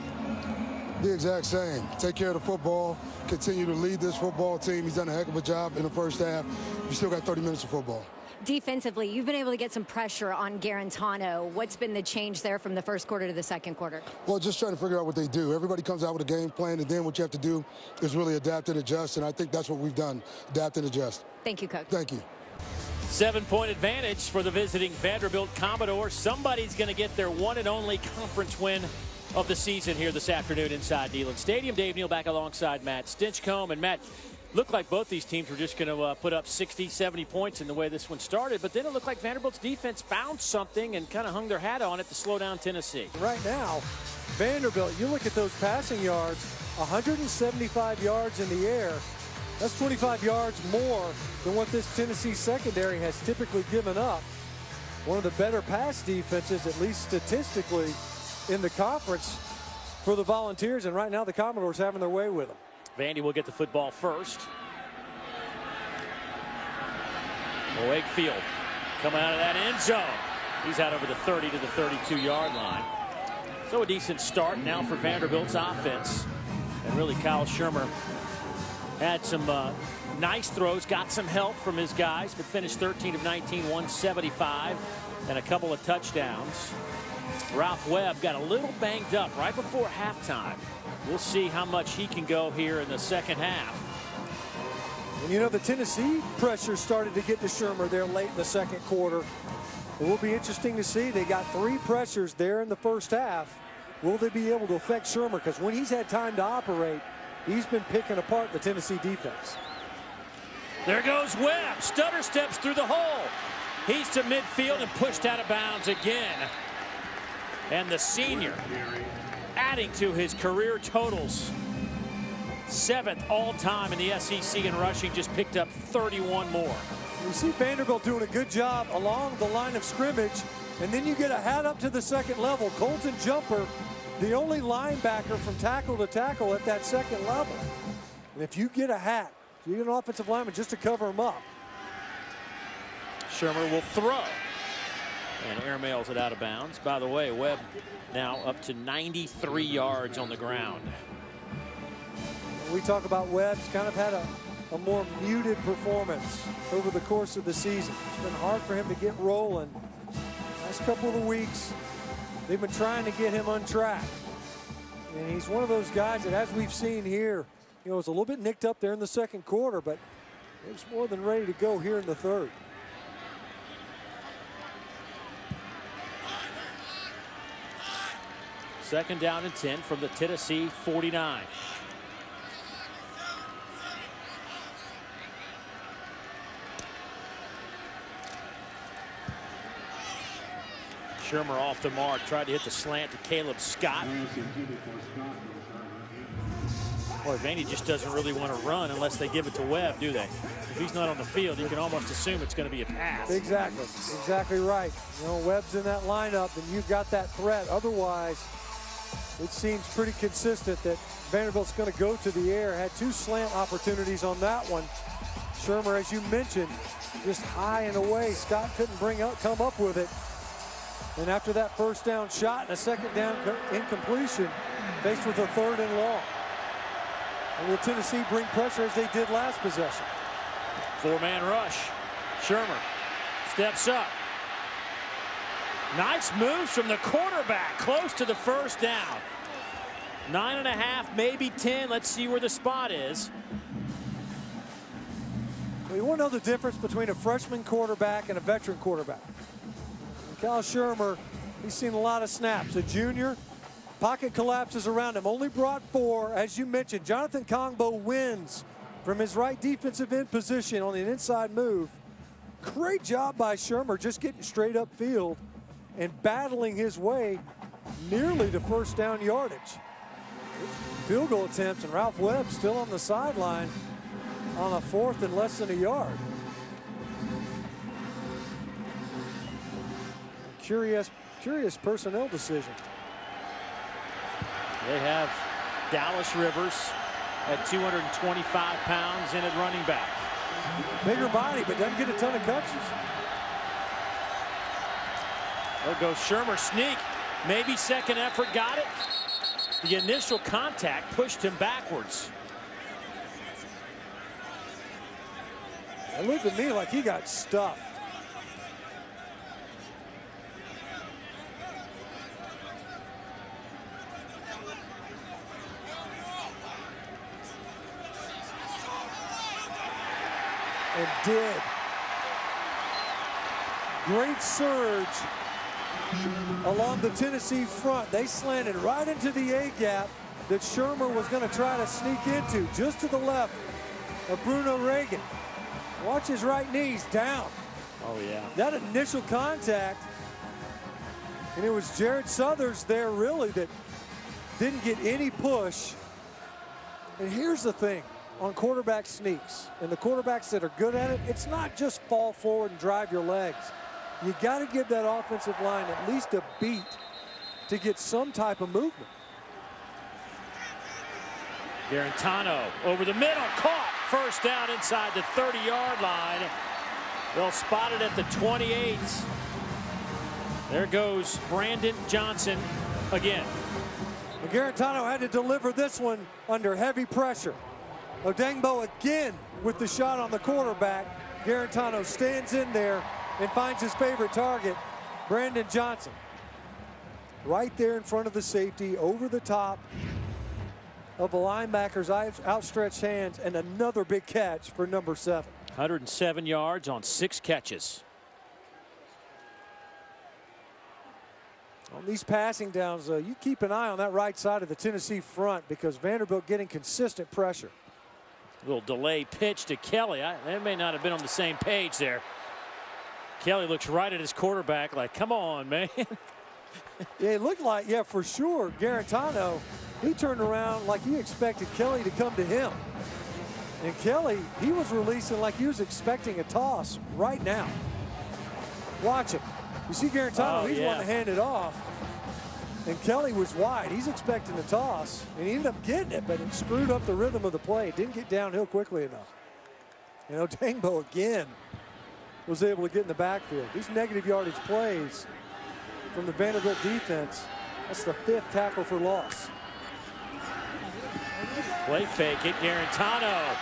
The exact same. Take care of the football, continue to lead this football team. He's done a heck of a job in the first half. We still got 30 minutes of football. Defensively, you've been able to get some pressure on Garantano. What's been the change there from the first quarter to the second quarter? Well, just trying to figure out what they do. Everybody comes out with a game plan, and then what you have to do is really adapt and adjust, and I think that's what we've done, adapt and adjust. Thank you, Coach. Thank you. 7-point advantage for the visiting Vanderbilt Commodores. Somebody's going to get their one and only conference win of the season here this afternoon inside Neyland Stadium. Dave Neal back alongside Matt Stinchcomb. And Matt, looked like both these teams were just going to put up 60, 70 points in the way this one started. But then it looked like Vanderbilt's defense found something and kind of hung their hat on it to slow down Tennessee. Right now, Vanderbilt, you look at those passing yards, 175 yards in the air. That's 25 yards more than what this Tennessee secondary has typically given up. One of the better pass defenses, at least statistically, in the conference for the Volunteers. And right now, the Commodores having their way with them. Vandy will get the football first. Wakefield coming out of that end zone. He's out over the 30 to the 32-yard line. So a decent start now for Vanderbilt's offense. And really, Kyle Shermer had some nice throws, got some help from his guys, but finished 13 of 19, 175, and a couple of touchdowns. Ralph Webb got a little banged up right before halftime. We'll see how much he can go here in the second half. And you know, the Tennessee pressure started to get to Shermer there late in the second quarter. It will be interesting to see. They got 3 pressures there in the first half. Will they be able to affect Shermer? Because when he's had time to operate, he's been picking apart the Tennessee defense. There goes Webb. Stutter steps through the hole. He's to midfield and pushed out of bounds again. And the senior adding to his career totals. 7th all-time in the SEC in rushing, just picked up 31 more. You see Vanderbilt doing a good job along the line of scrimmage, and then you get a hat up to the second level. Colton Jumper, the only linebacker from tackle to tackle at that second level. And if you get a hat, you get an offensive lineman just to cover him up. Shermer will throw. And airmails it out of bounds. By the way, Webb now up to 93 yards on the ground. We talk about Webb's kind of had a more muted performance over the course of the season. It's been hard for him to get rolling. Last couple of weeks, they've been trying to get him on track. And he's one of those guys that, as we've seen here, you know, was a little bit nicked up there in the second quarter, but he was more than ready to go here in the third. Second down and 10 from the Tennessee 49. Shermer off the mark, tried to hit the slant to Caleb Scott. Boy, Vandy just doesn't really want to run unless they give it to Webb, do they? If he's not on the field, you can almost assume it's going to be a pass. Exactly. Exactly right. You know, Webb's in that lineup, and you've got that threat. Otherwise, it seems pretty consistent that Vanderbilt's going to go to the air. Had 2 slant opportunities on that one. Shermer, as you mentioned, just high and away. Scott couldn't come up with it. And after that first down shot and a second down incompletion, faced with a 3rd and long. And will Tennessee bring pressure as they did last possession? 4-man rush. Shermer steps up. Nice moves from the quarterback, close to the first down. 9.5, maybe 10. Let's see where the spot is. Well, you want to know the difference between a freshman quarterback and a veteran quarterback. Cal Shermer, he's seen a lot of snaps. A junior, pocket collapses around him. Only brought 4, as you mentioned. Jonathan Kongbo wins from his right defensive end position on an inside move. Great job by Shermer just getting straight up field and battling his way nearly to first down yardage. Field goal attempts, and Ralph Webb still on the sideline on a 4th and less than a yard. Curious personnel decision. They have Dallas Rivers at 225 pounds in at running back. Bigger body, but doesn't get a ton of catches. There goes Shermer, sneak. Maybe second effort, got it. The initial contact pushed him backwards. It looked to me like he got stuffed. And did. Great surge along the Tennessee front. They slanted right into the A-gap that Shermer was going to try to sneak into, just to the left of Bruno Reagan. Watch his right knees down. Oh, yeah. That initial contact, and it was Jared Southers there really that didn't get any push. And here's the thing on quarterback sneaks, and the quarterbacks that are good at it, it's not just fall forward and drive your legs. You got to give that offensive line at least a beat to get some type of movement. Garantano over the middle, caught. First down inside the 30-yard line. They'll spot it at the 28. There goes Brandon Johnson again. And Garantano had to deliver this one under heavy pressure. Odengbo again with the shot on the quarterback. Garantano stands in there and finds his favorite target, Brandon Johnson. Right there in front of the safety, over the top of the linebacker's outstretched hands, and another big catch for number 7. 107 yards on 6 catches. On these passing downs, you keep an eye on that right side of the Tennessee front, because Vanderbilt getting consistent pressure. A little delay pitch to Kelly. They may not have been on the same page there. Kelly looks right at his quarterback like, come on, man. Yeah, it looked like, yeah, for sure, Garantano, he turned around like he expected Kelly to come to him. And Kelly, he was releasing like he was expecting a toss right now. Watch him. You see Garantano, he's wanting to hand it off. And Kelly was wide. He's expecting the toss, and he ended up getting it, but it screwed up the rhythm of the play. It didn't get downhill quickly enough. You know, Odengbo again was able to get in the backfield. These negative yardage plays from the Vanderbilt defense, that's the 5th tackle for loss. Play fake it, Garantano,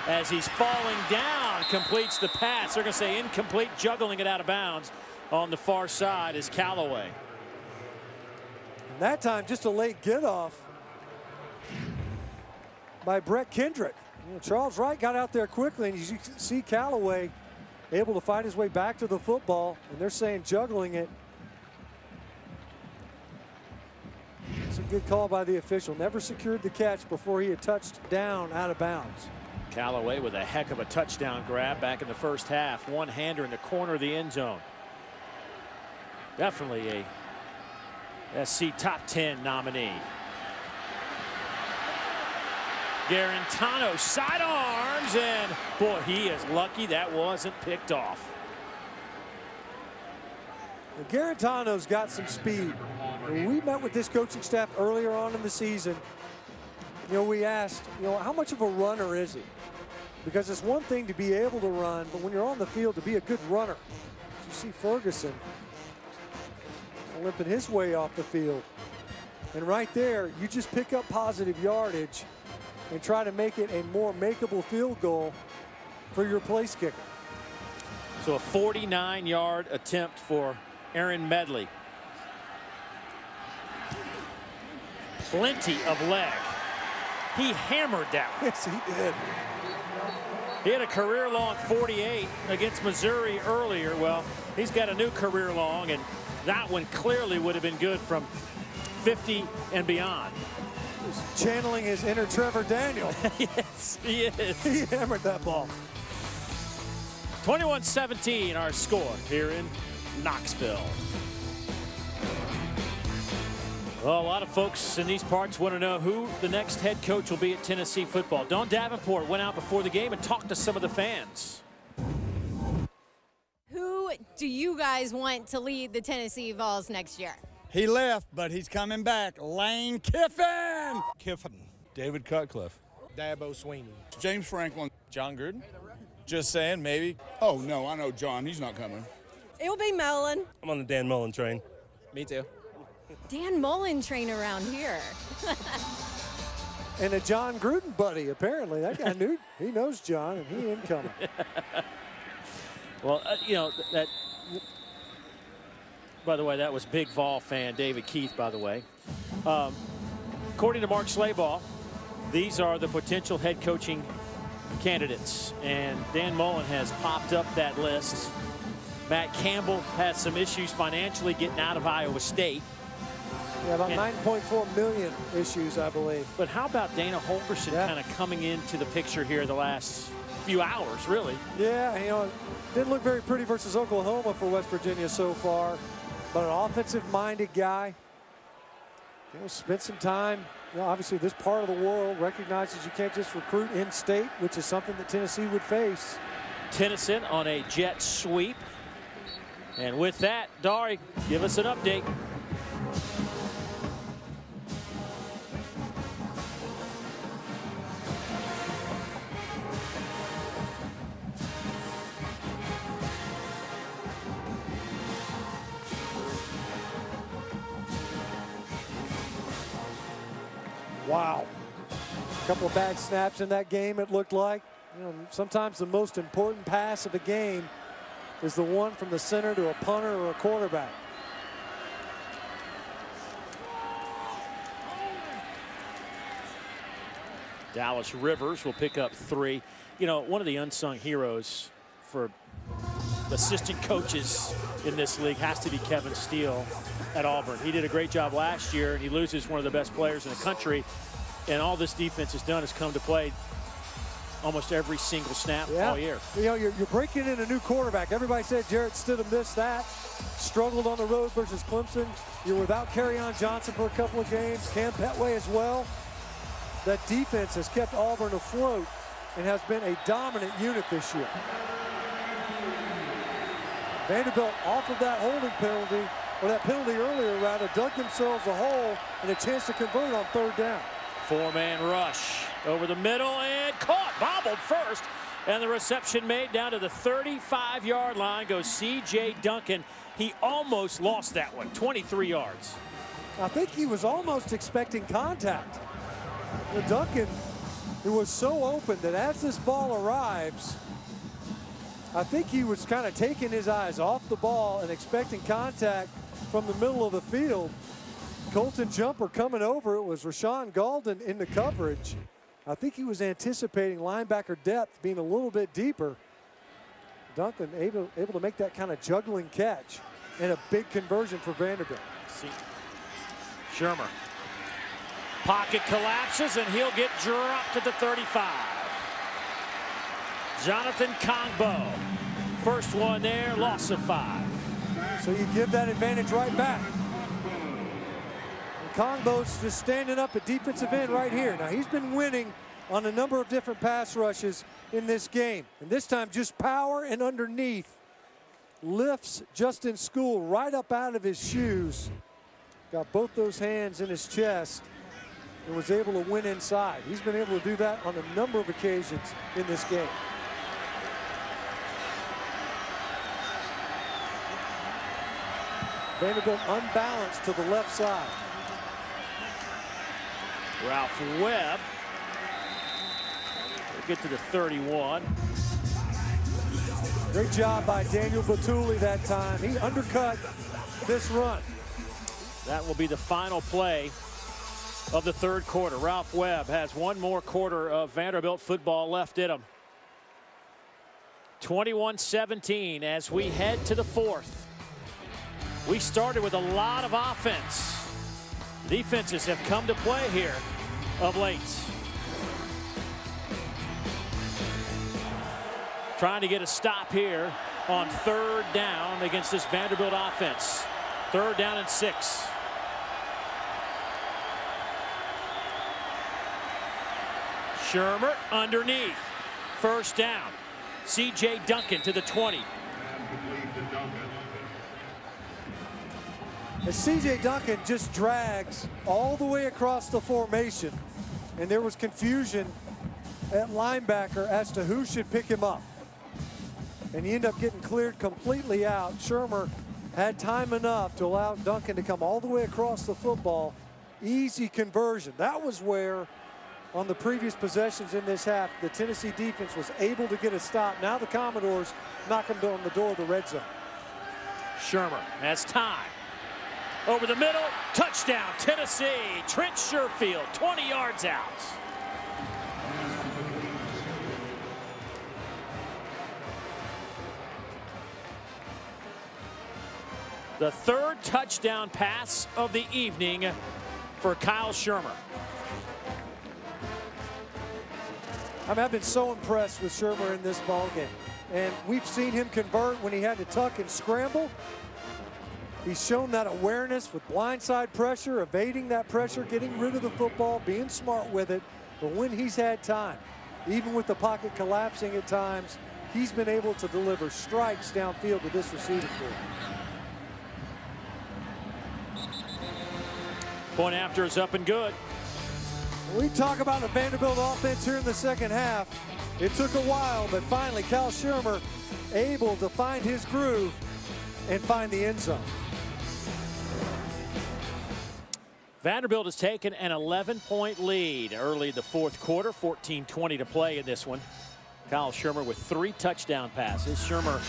as he's falling down, completes the pass. They're going to say incomplete, juggling it out of bounds on the far side is Callaway. And that time, just a late get off by Brett Kendrick. You know, Charles Wright got out there quickly, and you see Callaway able to fight his way back to the football, and they're saying juggling it. It's a good call by the official. Never secured the catch before he had touched down out of bounds. Callaway with a heck of a touchdown grab back in the first half. One-hander in the corner of the end zone. Definitely a SC top 10 nominee. Garantano sidearms, and boy, he is lucky that wasn't picked off. Garantano's got some speed. We met with this coaching staff earlier on in the season. We asked, how much of a runner is he? Because it's one thing to be able to run, but when you're on the field, to be a good runner. You see Ferguson limping his way off the field. And right there, you just pick up positive yardage and try to make it a more makeable field goal for your place kicker. So a 49-yard attempt for Aaron Medley. Plenty of leg. He hammered that one. Yes, he did. He had a career-long 48 against Missouri earlier. Well, he's got a new career-long, and that one clearly would have been good from 50 and beyond. He's channeling his inner Trevor Daniel. Yes, he is. He hammered that ball. 21-17 our score here in Knoxville. Well, a lot of folks in these parts want to know who the next head coach will be at Tennessee football. Don Davenport went out before the game and talked to some of the fans. Who do you guys want to lead the Tennessee Vols next year? He left, but he's coming back. Lane Kiffin. David Cutcliffe. Dabo Sweeney. James Franklin. John Gruden. Just saying, maybe. Oh, no, I know John. He's not coming. It'll be Mullen. I'm on the Dan Mullen train. Me too. Dan Mullen train around here. And a John Gruden buddy, apparently. That guy knew. He knows John, and he ain't coming. Well, that. By the way, that was big Vol fan David Keith, by the way. According to Mark Slayball, these are the potential head coaching candidates, and Dan Mullen has popped up that list. Matt Campbell has some issues financially getting out of Iowa State. Yeah, about 9.4 million issues, I believe. But how about Dana Holgorsen kind of coming into the picture here the last few hours, really? Yeah, it didn't look very pretty versus Oklahoma for West Virginia so far, but an offensive-minded guy. Spent some time. Obviously, this part of the world recognizes you can't just recruit in-state, which is something that Tennessee would face. Tennyson on a jet sweep. And with that, Dari, give us an update. Wow. A couple of bad snaps in that game, it looked like. Sometimes the most important pass of a game is the one from the center to a punter or a quarterback. Dallas Rivers will pick up 3. One of the unsung heroes for assistant coaches in this league has to be Kevin Steele at Auburn. He did a great job last year, and he loses one of the best players in the country. And all this defense has done is come to play almost every single snap all year. You're breaking in a new quarterback. Everybody said Jarrett Stidham missed that. Struggled on the road versus Clemson. You're without Kerryon Johnson for a couple of games. Cam Petway as well. That defense has kept Auburn afloat and has been a dominant unit this year. Vanderbilt off of that holding penalty, or that penalty earlier rather, dug themselves a hole and a chance to convert on 3rd down. 4-man rush over the middle and caught, bobbled first, and the reception made down to the 35-yard line goes C.J. Duncan. He almost lost that one, 23 yards. I think he was almost expecting contact. Duncan, it was so open that as this ball arrives, I think he was kind of taking his eyes off the ball and expecting contact from the middle of the field. Colton Jumper coming over. It was Rashawn Golden in the coverage. I think he was anticipating linebacker depth being a little bit deeper. Duncan able to make that kind of juggling catch, and a big conversion for Vanderbilt. Shermer. Pocket collapses, and he'll get dropped at the 35. Jonathan Kongbo. First one there, loss of 5. So you give that advantage right back. And Kongbo's just standing up at defensive end right here. Now he's been winning on a number of different pass rushes in this game. And this time just power and underneath. Lifts Justin School right up out of his shoes. Got both those hands in his chest and was able to win inside. He's been able to do that on a number of occasions in this game. Vanderbilt unbalanced to the left side. Ralph Webb will get to the 31. Great job by Daniel Batuli that time. He undercut this run. That will be the final play of the third quarter. Ralph Webb has one more quarter of Vanderbilt football left in him. 21-17 as we head to the fourth. We started with a lot of offense. Defenses have come to play here of late. Trying to get a stop here on third down against this Vanderbilt offense. Third down and 6. Shermer underneath. First down. C.J. Duncan to the 20. As C.J. Duncan just drags all the way across the formation, and there was confusion at linebacker as to who should pick him up. And he ended up getting cleared completely out. Shermer had time enough to allow Duncan to come all the way across the football. Easy conversion. That was where, on the previous possessions in this half, the Tennessee defense was able to get a stop. Now the Commodores knocking on the door of the red zone. Shermer has time. Over the middle, touchdown, Tennessee. Trent Sherfield, 20 yards out. The third touchdown pass of the evening for Kyle Shermer. I've been so impressed with Shermer in this ballgame. And we've seen him convert when he had to tuck and scramble. He's shown that awareness with blindside pressure, evading that pressure, getting rid of the football, being smart with it. But when he's had time, even with the pocket collapsing at times, he's been able to deliver strikes downfield to this receiving corps. Point after is up and good. We talk about the Vanderbilt offense here in the second half. It took a while, but finally Kyle Shermer able to find his groove and find the end zone. Vanderbilt has taken an 11-point lead early in the fourth quarter. 14:20 to play in this one. Kyle Shermer with 3 touchdown passes. Shermer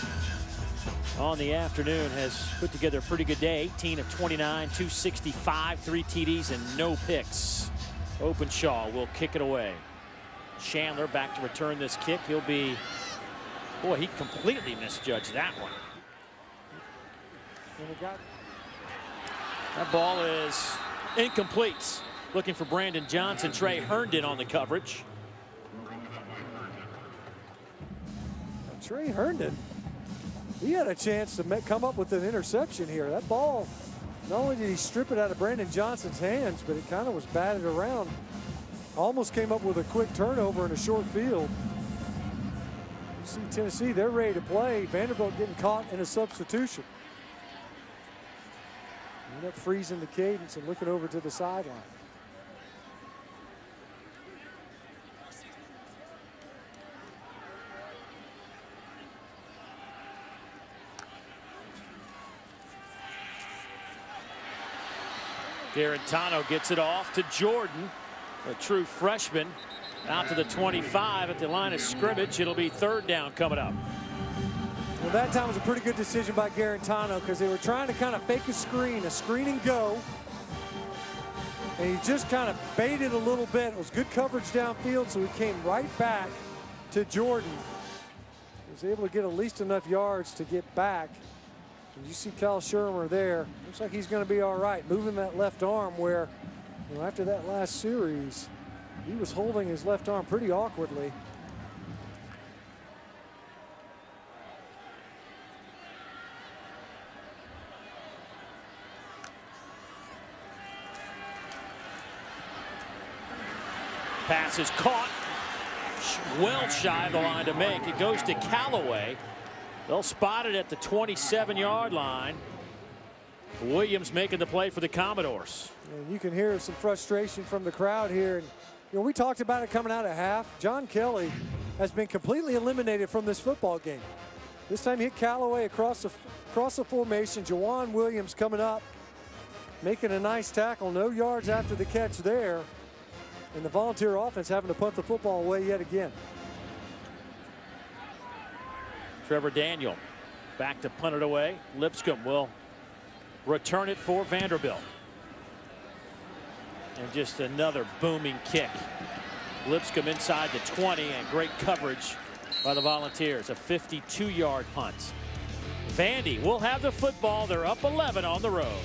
on the afternoon has put together a pretty good day. 18 of 29, 265, 3 TDs and no picks. Openshaw will kick it away. Chandler back to return this kick. He'll be, boy, he completely misjudged that one. That ball is incomplete. Looking for Brandon Johnson. Trey Herndon on the coverage. Trey Herndon, he had a chance to come up with an interception here. That ball, not only did he strip it out of Brandon Johnson's hands, but it kind of was batted around. Almost came up with a quick turnover in a short field. You see Tennessee, they're ready to play. Vanderbilt getting caught in a substitution. End up freezing the cadence and looking over to the sideline. Garantano gets it off to Jordan, a true freshman, out to the 25 at the line of scrimmage. It'll be third down coming up. Well, that time was a pretty good decision by Garantano because they were trying to kind of fake a screen and go. And he just kind of baited a little bit. It was good coverage downfield, so he came right back to Jordan. He was able to get at least enough yards to get back. And you see Kyle Shermer there. Looks like he's going to be all right. Moving that left arm where, you know, after that last series, he was holding his left arm pretty awkwardly. Pass is caught well shy of the line to make. It goes to Callaway. They'll spot it at the 27-yard line. Williams making the play for the Commodores. And you can hear some frustration from the crowd here. And, you know, we talked about it coming out at half. John Kelly has been completely eliminated from this football game. This time he hit Callaway across the formation. Jawan Williams coming up, making a nice tackle. No yards after the catch there. And the Volunteer offense having to punt the football away yet again. Trevor Daniel back to punt it away. Lipscomb will return it for Vanderbilt. And just another booming kick. Lipscomb inside the 20, and great coverage by the Volunteers. A 52-yard punt. Vandy will have the football. They're up 11 on the road.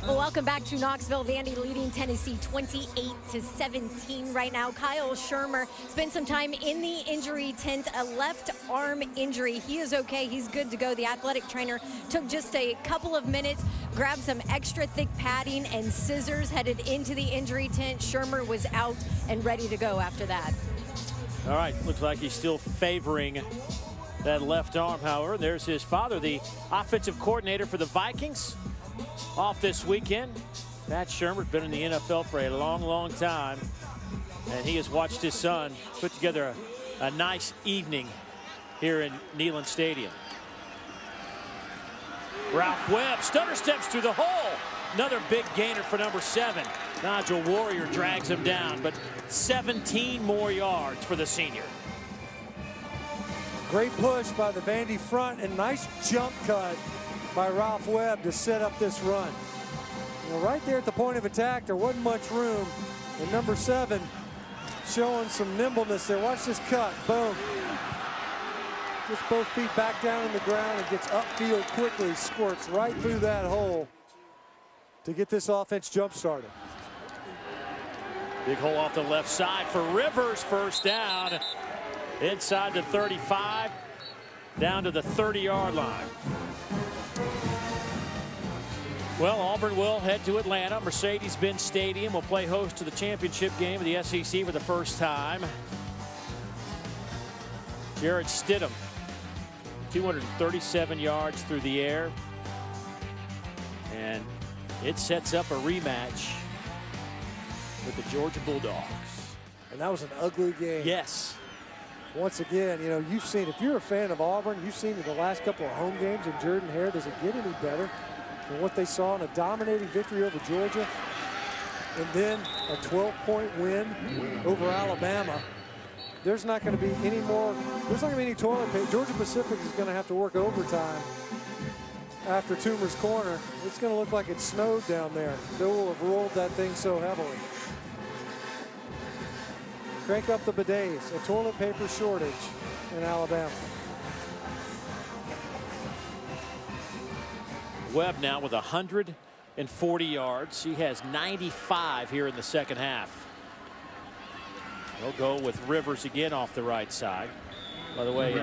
Well, welcome back to Knoxville. Vandy leading Tennessee 28-17 right now. Kyle Shermer spent some time in the injury tent, a left arm injury. He is okay. He's good to go. The athletic trainer took just a couple of minutes, grabbed some extra thick padding and scissors, headed into the injury tent. Shermer was out and ready to go after that. All right, looks like he's still favoring that left arm, however. There's his father, the offensive coordinator for the Vikings. Off this weekend. Matt Shermer, been in the NFL for a long, long time, and he has watched his son put together a nice evening here in Neyland Stadium. Ralph Webb stutter steps through the hole. Another big gainer for number 7. Nigel Warrior drags him down, but 17 more yards for the senior. Great push by the Vandy front and nice jump cut by Ralph Webb to set up this run. You know, right there at the point of attack, there wasn't much room. And number 7 showing some nimbleness there. Watch this cut. Boom. Just both feet back down in the ground and gets upfield quickly, squirts right through that hole to get this offense jump started. Big hole off the left side for Rivers. First down inside the 35, down to the 30-yard line. Well, Auburn will head to Atlanta. Mercedes-Benz Stadium will play host to the championship game of the SEC for the first time. Jarrett Stidham, 237 yards through the air. And it sets up a rematch with the Georgia Bulldogs. And that was an ugly game. Yes. Once again, you know, you've seen, if you're a fan of Auburn, you've seen in the last couple of home games in Jordan-Hare. Does it get any better than what they saw in a dominating victory over Georgia? And then a 12-point win over Alabama. There's not going to be any more, there's not going to be any toilet paper. Georgia Pacific is going to have to work overtime after Toomer's Corner. It's going to look like it snowed down there. They will have rolled that thing so heavily. Crank up the bidets, a toilet paper shortage in Alabama. Webb now with 140 yards. He has 95 here in the second half. They'll go with Rivers again off the right side. By the way,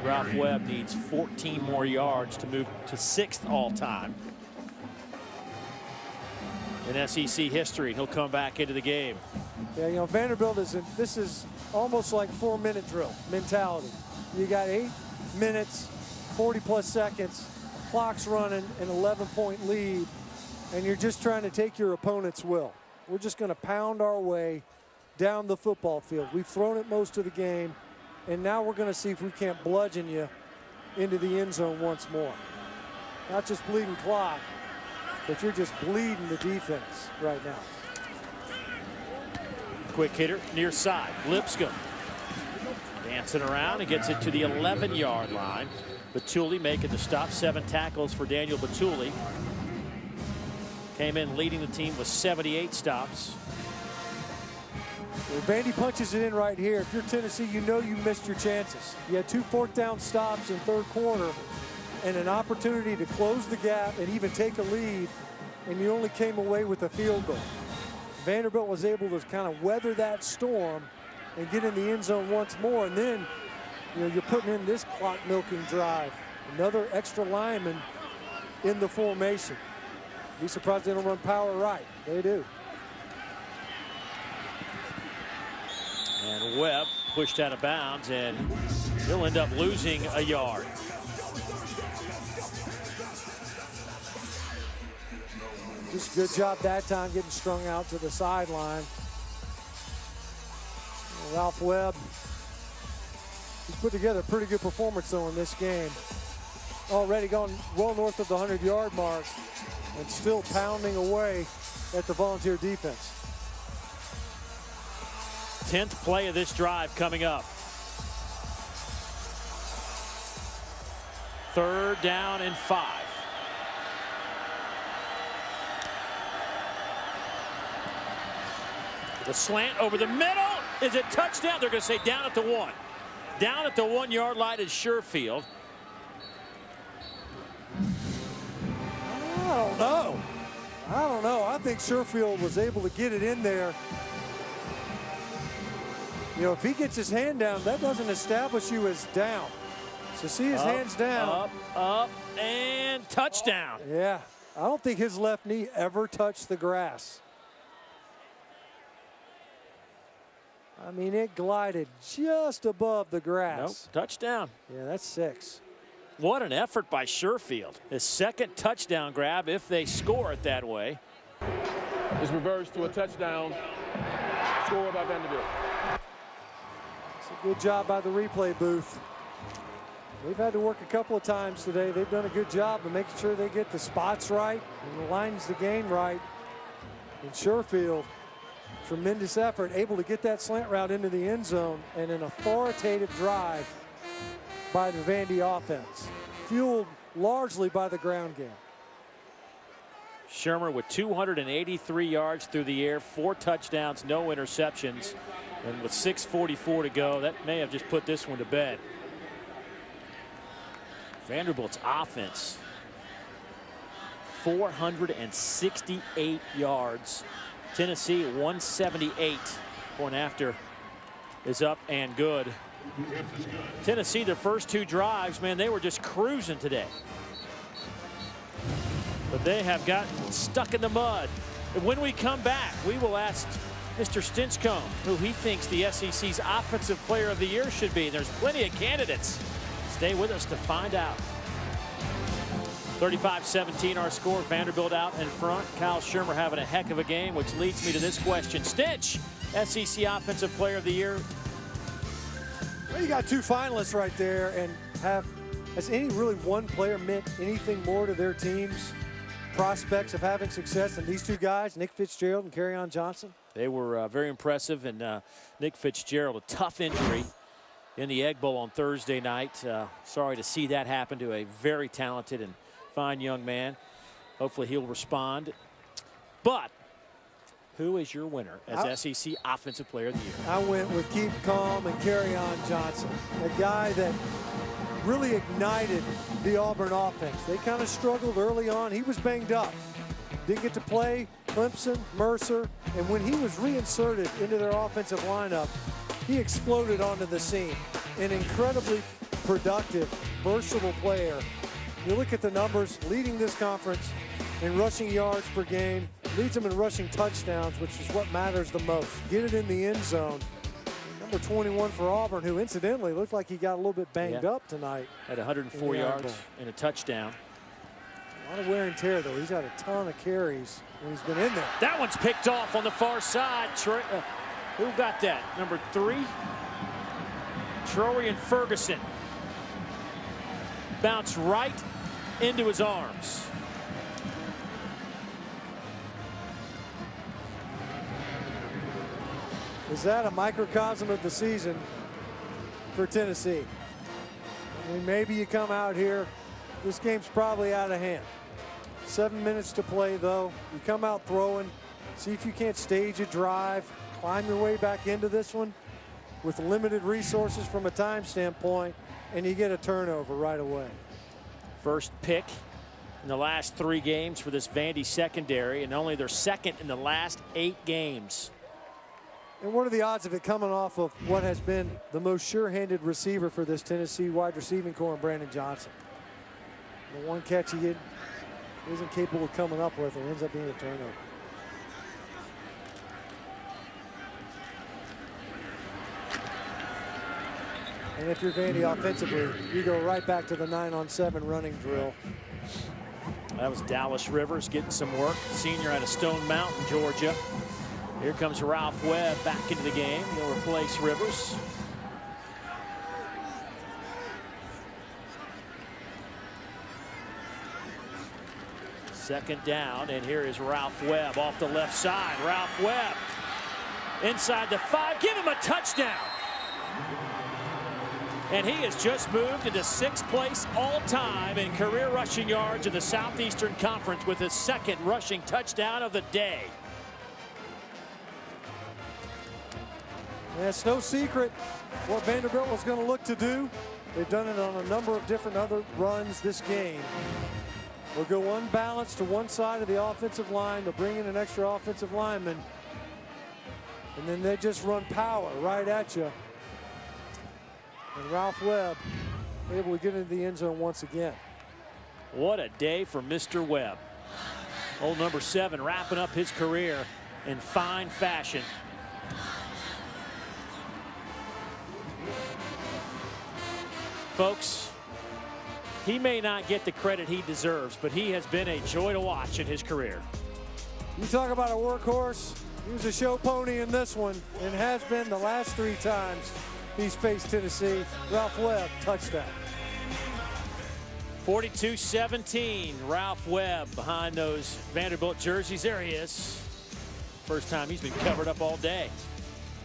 Ralph Webb needs 14 more yards to move to 6th all-time in SEC history. He'll come back into the game. Yeah, you know, Vanderbilt this is almost like 4-minute drill mentality. You got 8 minutes, 40-plus seconds, clock's running, an 11-point lead, and you're just trying to take your opponent's will. We're just going to pound our way down the football field. We've thrown it most of the game, and now we're going to see if we can't bludgeon you into the end zone once more. Not just bleeding clock, but you're just bleeding the defense right now. Quick hitter near side. Lipscomb dancing around and gets it to the 11-yard line. Batuli making the stop. 7 tackles for Daniel Batuli. Came in leading the team with 78 stops. Well, Vandy punches it in right here. If you're Tennessee, you know you missed your chances. You had 2 4th-down stops in third quarter and an opportunity to close the gap and even take a lead, and you only came away with a field goal. Vanderbilt was able to kind of weather that storm and get in the end zone once more, and then, you know, you're putting in this clock milking drive. Another extra lineman in the formation. Be surprised they don't run power right. They do. And Webb pushed out of bounds, and he'll end up losing a yard. Just good job that time getting strung out to the sideline. Ralph Webb, he's put together a pretty good performance though in this game. Already gone well north of the 100-yard mark and still pounding away at the Volunteer defense. 10th play of this drive coming up. 3rd down and 5. The slant over the middle. Is it touchdown? They're going to say down at the 1. Down at the 1-yard line is Sherfield. I don't know. I think Sherfield was able to get it in there. You know, if he gets his hand down, that doesn't establish you as down. So see his hands down. Up, and touchdown. Yeah, I don't think his left knee ever touched the grass. I mean, it glided just above the grass. Nope, touchdown. Yeah, that's 6. What an effort by Sherfield. His 2nd touchdown grab if they score it that way. It's reversed to a touchdown score by Vanderbilt. It's a good job by the replay booth. They've had to work a couple of times today. They've done a good job of making sure they get the spots right and the lines the game right. And Sherfield, tremendous effort, able to get that slant route into the end zone, and an authoritative drive by the Vandy offense, fueled largely by the ground game. Shermer with 283 yards through the air, 4 touchdowns, no interceptions, and with 6:44 to go, that may have just put this one to bed. Vanderbilt's offense, 468 yards. Tennessee 178. Point after is up and good. Tennessee, their first 2 drives, man, they were just cruising today. But they have gotten stuck in the mud. And when we come back, we will ask Mr. Stinchcomb who he thinks the SEC's Offensive Player of the Year should be. There's plenty of candidates. Stay with us to find out. 35-17 our score. Vanderbilt out in front. Kyle Shermer having a heck of a game, which leads me to this question. Stinch, SEC Offensive Player of the Year. Well, you got 2 finalists right there, and has any really one player meant anything more to their team's prospects of having success than these 2 guys, Nick Fitzgerald and Kerryon Johnson? They were very impressive, and Nick Fitzgerald, a tough injury in the Egg Bowl on Thursday night. Sorry to see that happen to a very talented and fine young man. Hopefully he'll respond. But who is your winner as SEC Offensive Player of the Year? I went with Keep Calm and Kerryon Johnson, a guy that really ignited the Auburn offense. They kind of struggled early on. He was banged up. Didn't get to play Clemson, Mercer, and when he was reinserted into their offensive lineup, he exploded onto the scene. An incredibly productive, versatile player. You look at the numbers, leading this conference in rushing yards per game, leads them in rushing touchdowns, which is what matters the most. Get it in the end zone. Number 21 for Auburn, who incidentally looked like he got a little bit banged up tonight. Had 104 yards and a touchdown. A lot of wear and tear, though. He's had a ton of carries when he's been in there. That one's picked off on the far side. Who got that? Number 3, Troy and Ferguson. Bounced right into his arms. Is that a microcosm of the season for Tennessee? I mean, maybe you come out here, this game's probably out of hand. 7 minutes to play, though. You come out throwing, see if you can't stage a drive, climb your way back into this one with limited resources from a time standpoint, and you get a turnover right away. First pick in the last 3 games for this Vandy secondary, and only their 2nd in the last 8 games. And what are the odds of it coming off of what has been the most sure-handed receiver for this Tennessee wide receiving core, Brandon Johnson? The one catch he isn't capable of coming up with, and ends up being a turnover. And if you're Vandy offensively, you go right back to the 9-on-7 running drill. That was Dallas Rivers getting some work. Senior out of Stone Mountain, Georgia. Here comes Ralph Webb back into the game. He'll replace Rivers. Second down, and here is Ralph Webb off the left side. Ralph Webb inside the 5. Give him a touchdown. And he has just moved into 6th place all-time in career rushing yards in the Southeastern Conference with his 2nd rushing touchdown of the day. And it's no secret what Vanderbilt was going to look to do. They've done it on a number of different other runs this game. They'll go unbalanced to one side of the offensive line. They'll bring in an extra offensive lineman. And then they just run power right at you. And Ralph Webb able to get into the end zone once again. What a day for Mr. Webb. Old number 7 wrapping up his career in fine fashion. Folks, he may not get the credit he deserves, but he has been a joy to watch in his career. You talk about a workhorse. He was a show pony in this one and has been the last 3 times he's faced Tennessee. Ralph Webb, touchdown. 42-17, Ralph Webb behind those Vanderbilt jerseys. There he is. First time he's been covered up all day.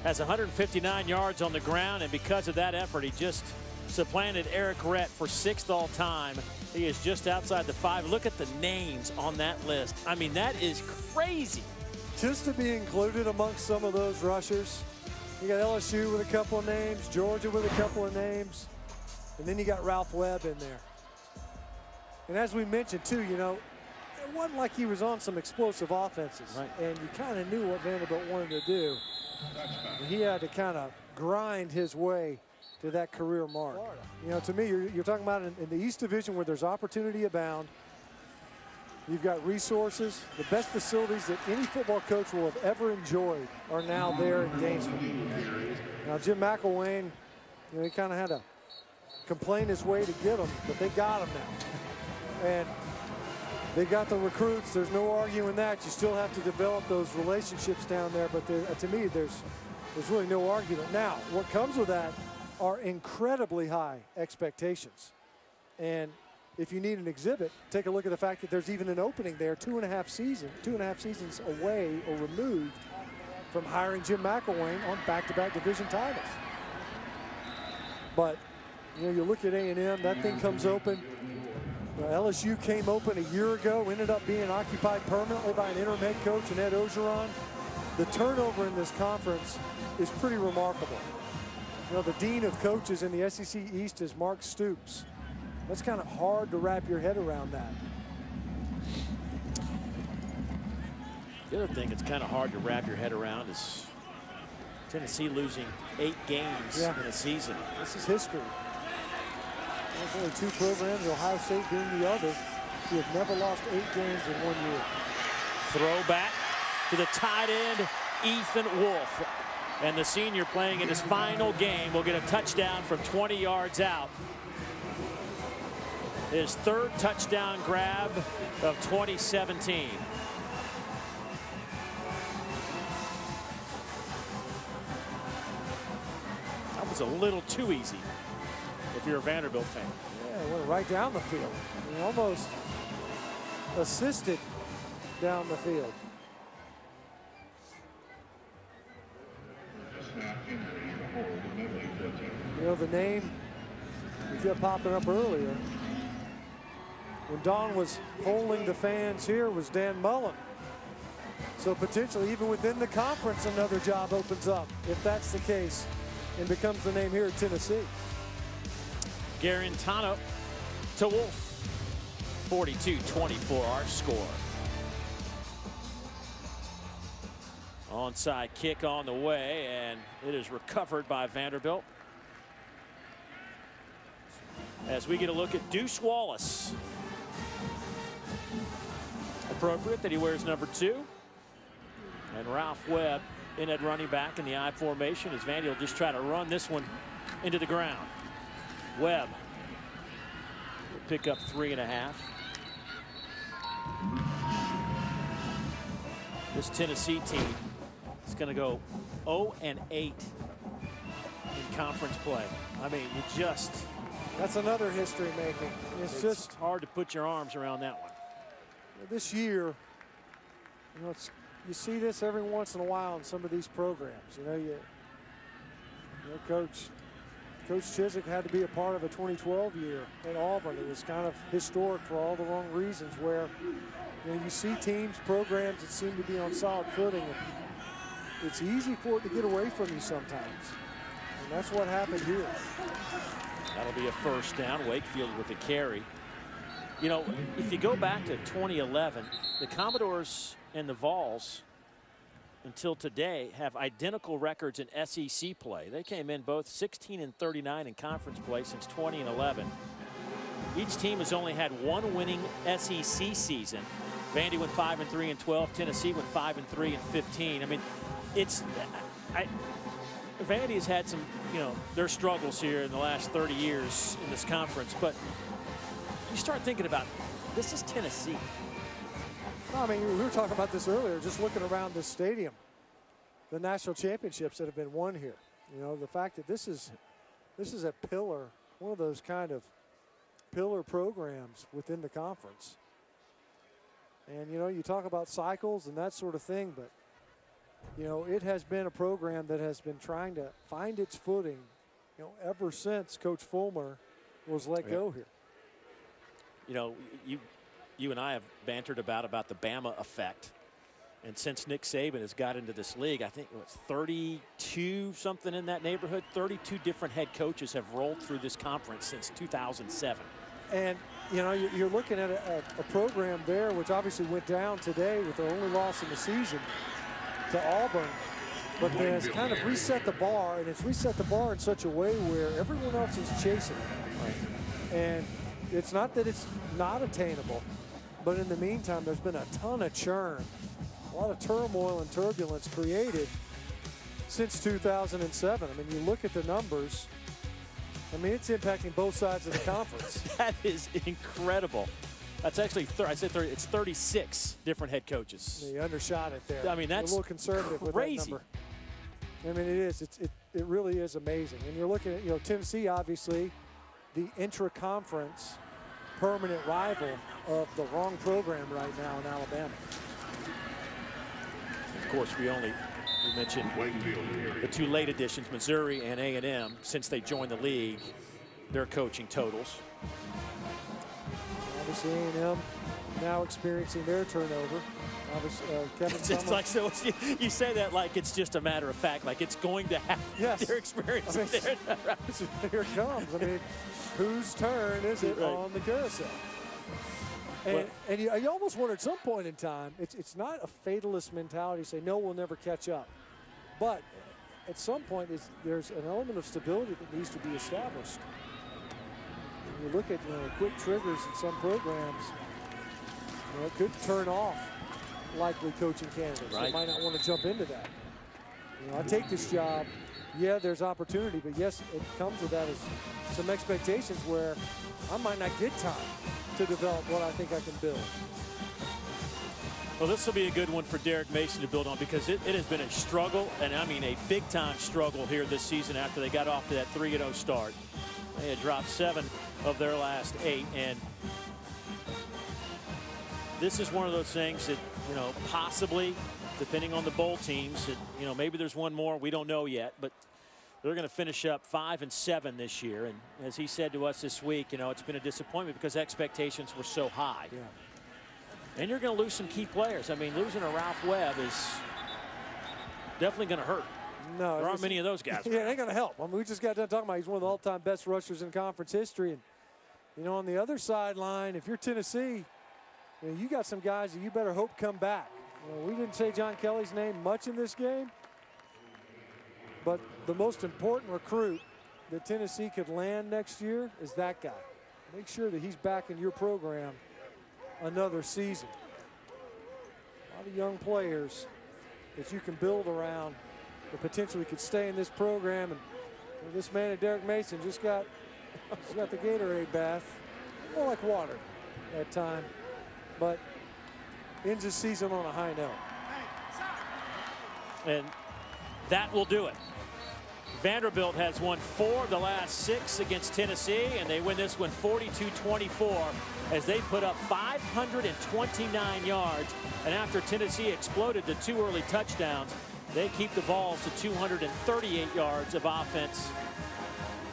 Has 159 yards on the ground, and because of that effort, he just supplanted Eric Rett for 6th all-time. He is just outside the 5. Look at the names on that list. I mean, that is crazy. Just to be included amongst some of those rushers. You got LSU with a couple of names, Georgia with a couple of names, and then you got Ralph Webb in there. And as we mentioned too, you know, it wasn't like he was on some explosive offenses. Right. And you kind of knew what Vanderbilt wanted to do. And he had to kind of grind his way to that career mark. You know, to me, you're talking about in the East Division where there's opportunity abound. You've got resources. The best facilities that any football coach will have ever enjoyed are now there in Gainesville. Now, Jim McElwain, you know, he kind of had to complain his way to get them, but they got him now. And they got the recruits. There's no arguing that. You still have to develop those relationships down there, but to me, there's really no argument. Now, what comes with that are incredibly high expectations. And if you need an exhibit, take a look at the fact that there's even an opening there 2.5 seasons away or removed from hiring Jim McElwain on back-to-back division titles. But, you know, you look at A&M, that thing comes open. LSU came open a year ago, ended up being occupied permanently by an interim head coach and Ed Ogeron. The turnover in this conference is pretty remarkable. You know, the dean of coaches in the SEC East is Mark Stoops. That's kind of hard to wrap your head around that. The other thing that's kind of hard to wrap your head around is Tennessee losing 8 games in a season. This is history. There's only 2 programs, Ohio State being the other, who have never lost 8 games in 1 year. Throwback to the tight end, Ethan Wolf. And the senior playing in his final game will get a touchdown from 20 yards out. His 3rd touchdown grab of 2017. That was a little too easy if you're a Vanderbilt fan. Yeah, it went right down the field. He almost assisted down the field. You know, the name we kept popping up earlier when Don was polling the fans here was Dan Mullen. So potentially even within the conference another job opens up if that's the case and becomes the name here at Tennessee. Garantano to Wolf. 42-24 our score. Onside kick on the way, and it is recovered by Vanderbilt. As we get a look at Deuce Wallace. Appropriate that he wears number 2. And Ralph Webb in at running back in the I formation as Vandy will just try to run this one into the ground. Webb will pick up 3.5. This Tennessee team is going to go 0-8 in conference play. I mean, that's another history making. It's just hard to put your arms around that one. This year, you know, you see this every once in a while in some of these programs. You know, Coach Chiswick had to be a part of a 2012 year at Auburn. It was kind of historic for all the wrong reasons, where you see teams, programs that seem to be on solid footing, and it's easy for it to get away from you sometimes. And that's what happened here. That'll be a first down. Wakefield with the carry. You know, if you go back to 2011, the Commodores and the Vols until today have identical records in SEC play. They came in both 16-39 in conference play since 2011. Each team has only had one winning SEC season. Vandy went 5-3 in 12. Tennessee went 5-3 in 15. I mean, Vandy has had some, their struggles here in the last 30 years in this conference, but you start thinking about, this is Tennessee. I mean, we were talking about this earlier, just looking around this stadium, the national championships that have been won here. You know, the fact that this is a pillar, one of those kind of pillar programs within the conference. And, you talk about cycles and that sort of thing, but, it has been a program that has been trying to find its footing, ever since Coach Fulmer was let go here. You and I have bantered about the Bama effect. And since Nick Saban has got into this league, I think it was 32 something in that neighborhood. 32 different head coaches have rolled through this conference since 2007. And, you're looking at a program there, which obviously went down today with their only loss in the season to Auburn. But it has kind of reset the bar, and it's reset the bar in such a way where everyone else is chasing it. Right. And it's not that it's not attainable, but in the meantime, there's been a ton of churn, a lot of turmoil and turbulence created since 2007. I mean, you look at the numbers, I mean, it's impacting both sides of the conference. That is incredible. That's actually, I said 30, it's 36 different head coaches. Yeah, you undershot it there. I mean, that's a little conservative crazy. With that number. I mean, it is. It really is amazing. And you're looking at, Tennessee, obviously, the intra-conference permanent rival of the wrong program right now in Alabama. Of course, we mentioned the two late additions, Missouri and A&M, since they joined the league, their coaching totals. Obviously, A&M now experiencing their turnover. Obviously, Kevin It's like, so you say that like it's just a matter of fact, like it's going to happen. Yes. They're experiencing here it comes. I mean, whose turn is it on the carousel? And you almost wonder at some point in time, it's not a fatalist mentality to say, no, we'll never catch up. But at some point, there's an element of stability that needs to be established. When you look at quick triggers in some programs, it could turn off likely coaching candidates. They might not want to jump into that. I take this job. Yeah, there's opportunity, but yes, it comes with that as some expectations where I might not get time to develop what I think I can build. Well, this will be a good one for Derek Mason to build on, because it has been a struggle, and I mean a big-time struggle here this season after they got off to that 3-0 start. They had dropped 7 of their last 8, and this is one of those things that, possibly, depending on the bowl teams, that, maybe there's one more, we don't know yet, but they're going to finish up 5-7 this year. And as he said to us this week, it's been a disappointment because expectations were so high. Yeah. And you're going to lose some key players. I mean, losing a Ralph Webb is definitely going to hurt. No, there aren't many of those guys. Yeah, it ain't going to help. I mean, we just got done talking about he's one of the all-time best rushers in conference history. And, on the other sideline, if you're Tennessee, you got some guys that you better hope come back. We didn't say John Kelly's name much in this game, but the most important recruit that Tennessee could land next year is that guy. Make sure that he's back in your program another season. A lot of young players that you can build around that potentially could stay in this program. And this man at Derek Mason just got You got the Gatorade bath, more like water that time, but ends the season on a high note. And that will do it. Vanderbilt has won 4 of the last 6 against Tennessee, and they win this one 42-24 as they put up 529 yards. And after Tennessee exploded to 2 early touchdowns, they keep the Vols to 238 yards of offense.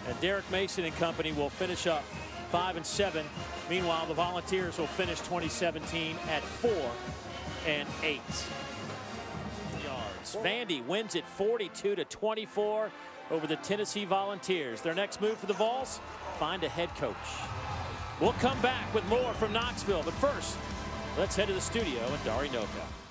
And Derek Mason and company will finish up 5-7. Meanwhile, the Volunteers will finish 2017 at 4-8. Vandy wins it 42-24 over the Tennessee Volunteers. Their next move for the Vols, find a head coach. We'll come back with more from Knoxville, but first, let's head to the studio in Dari Noka.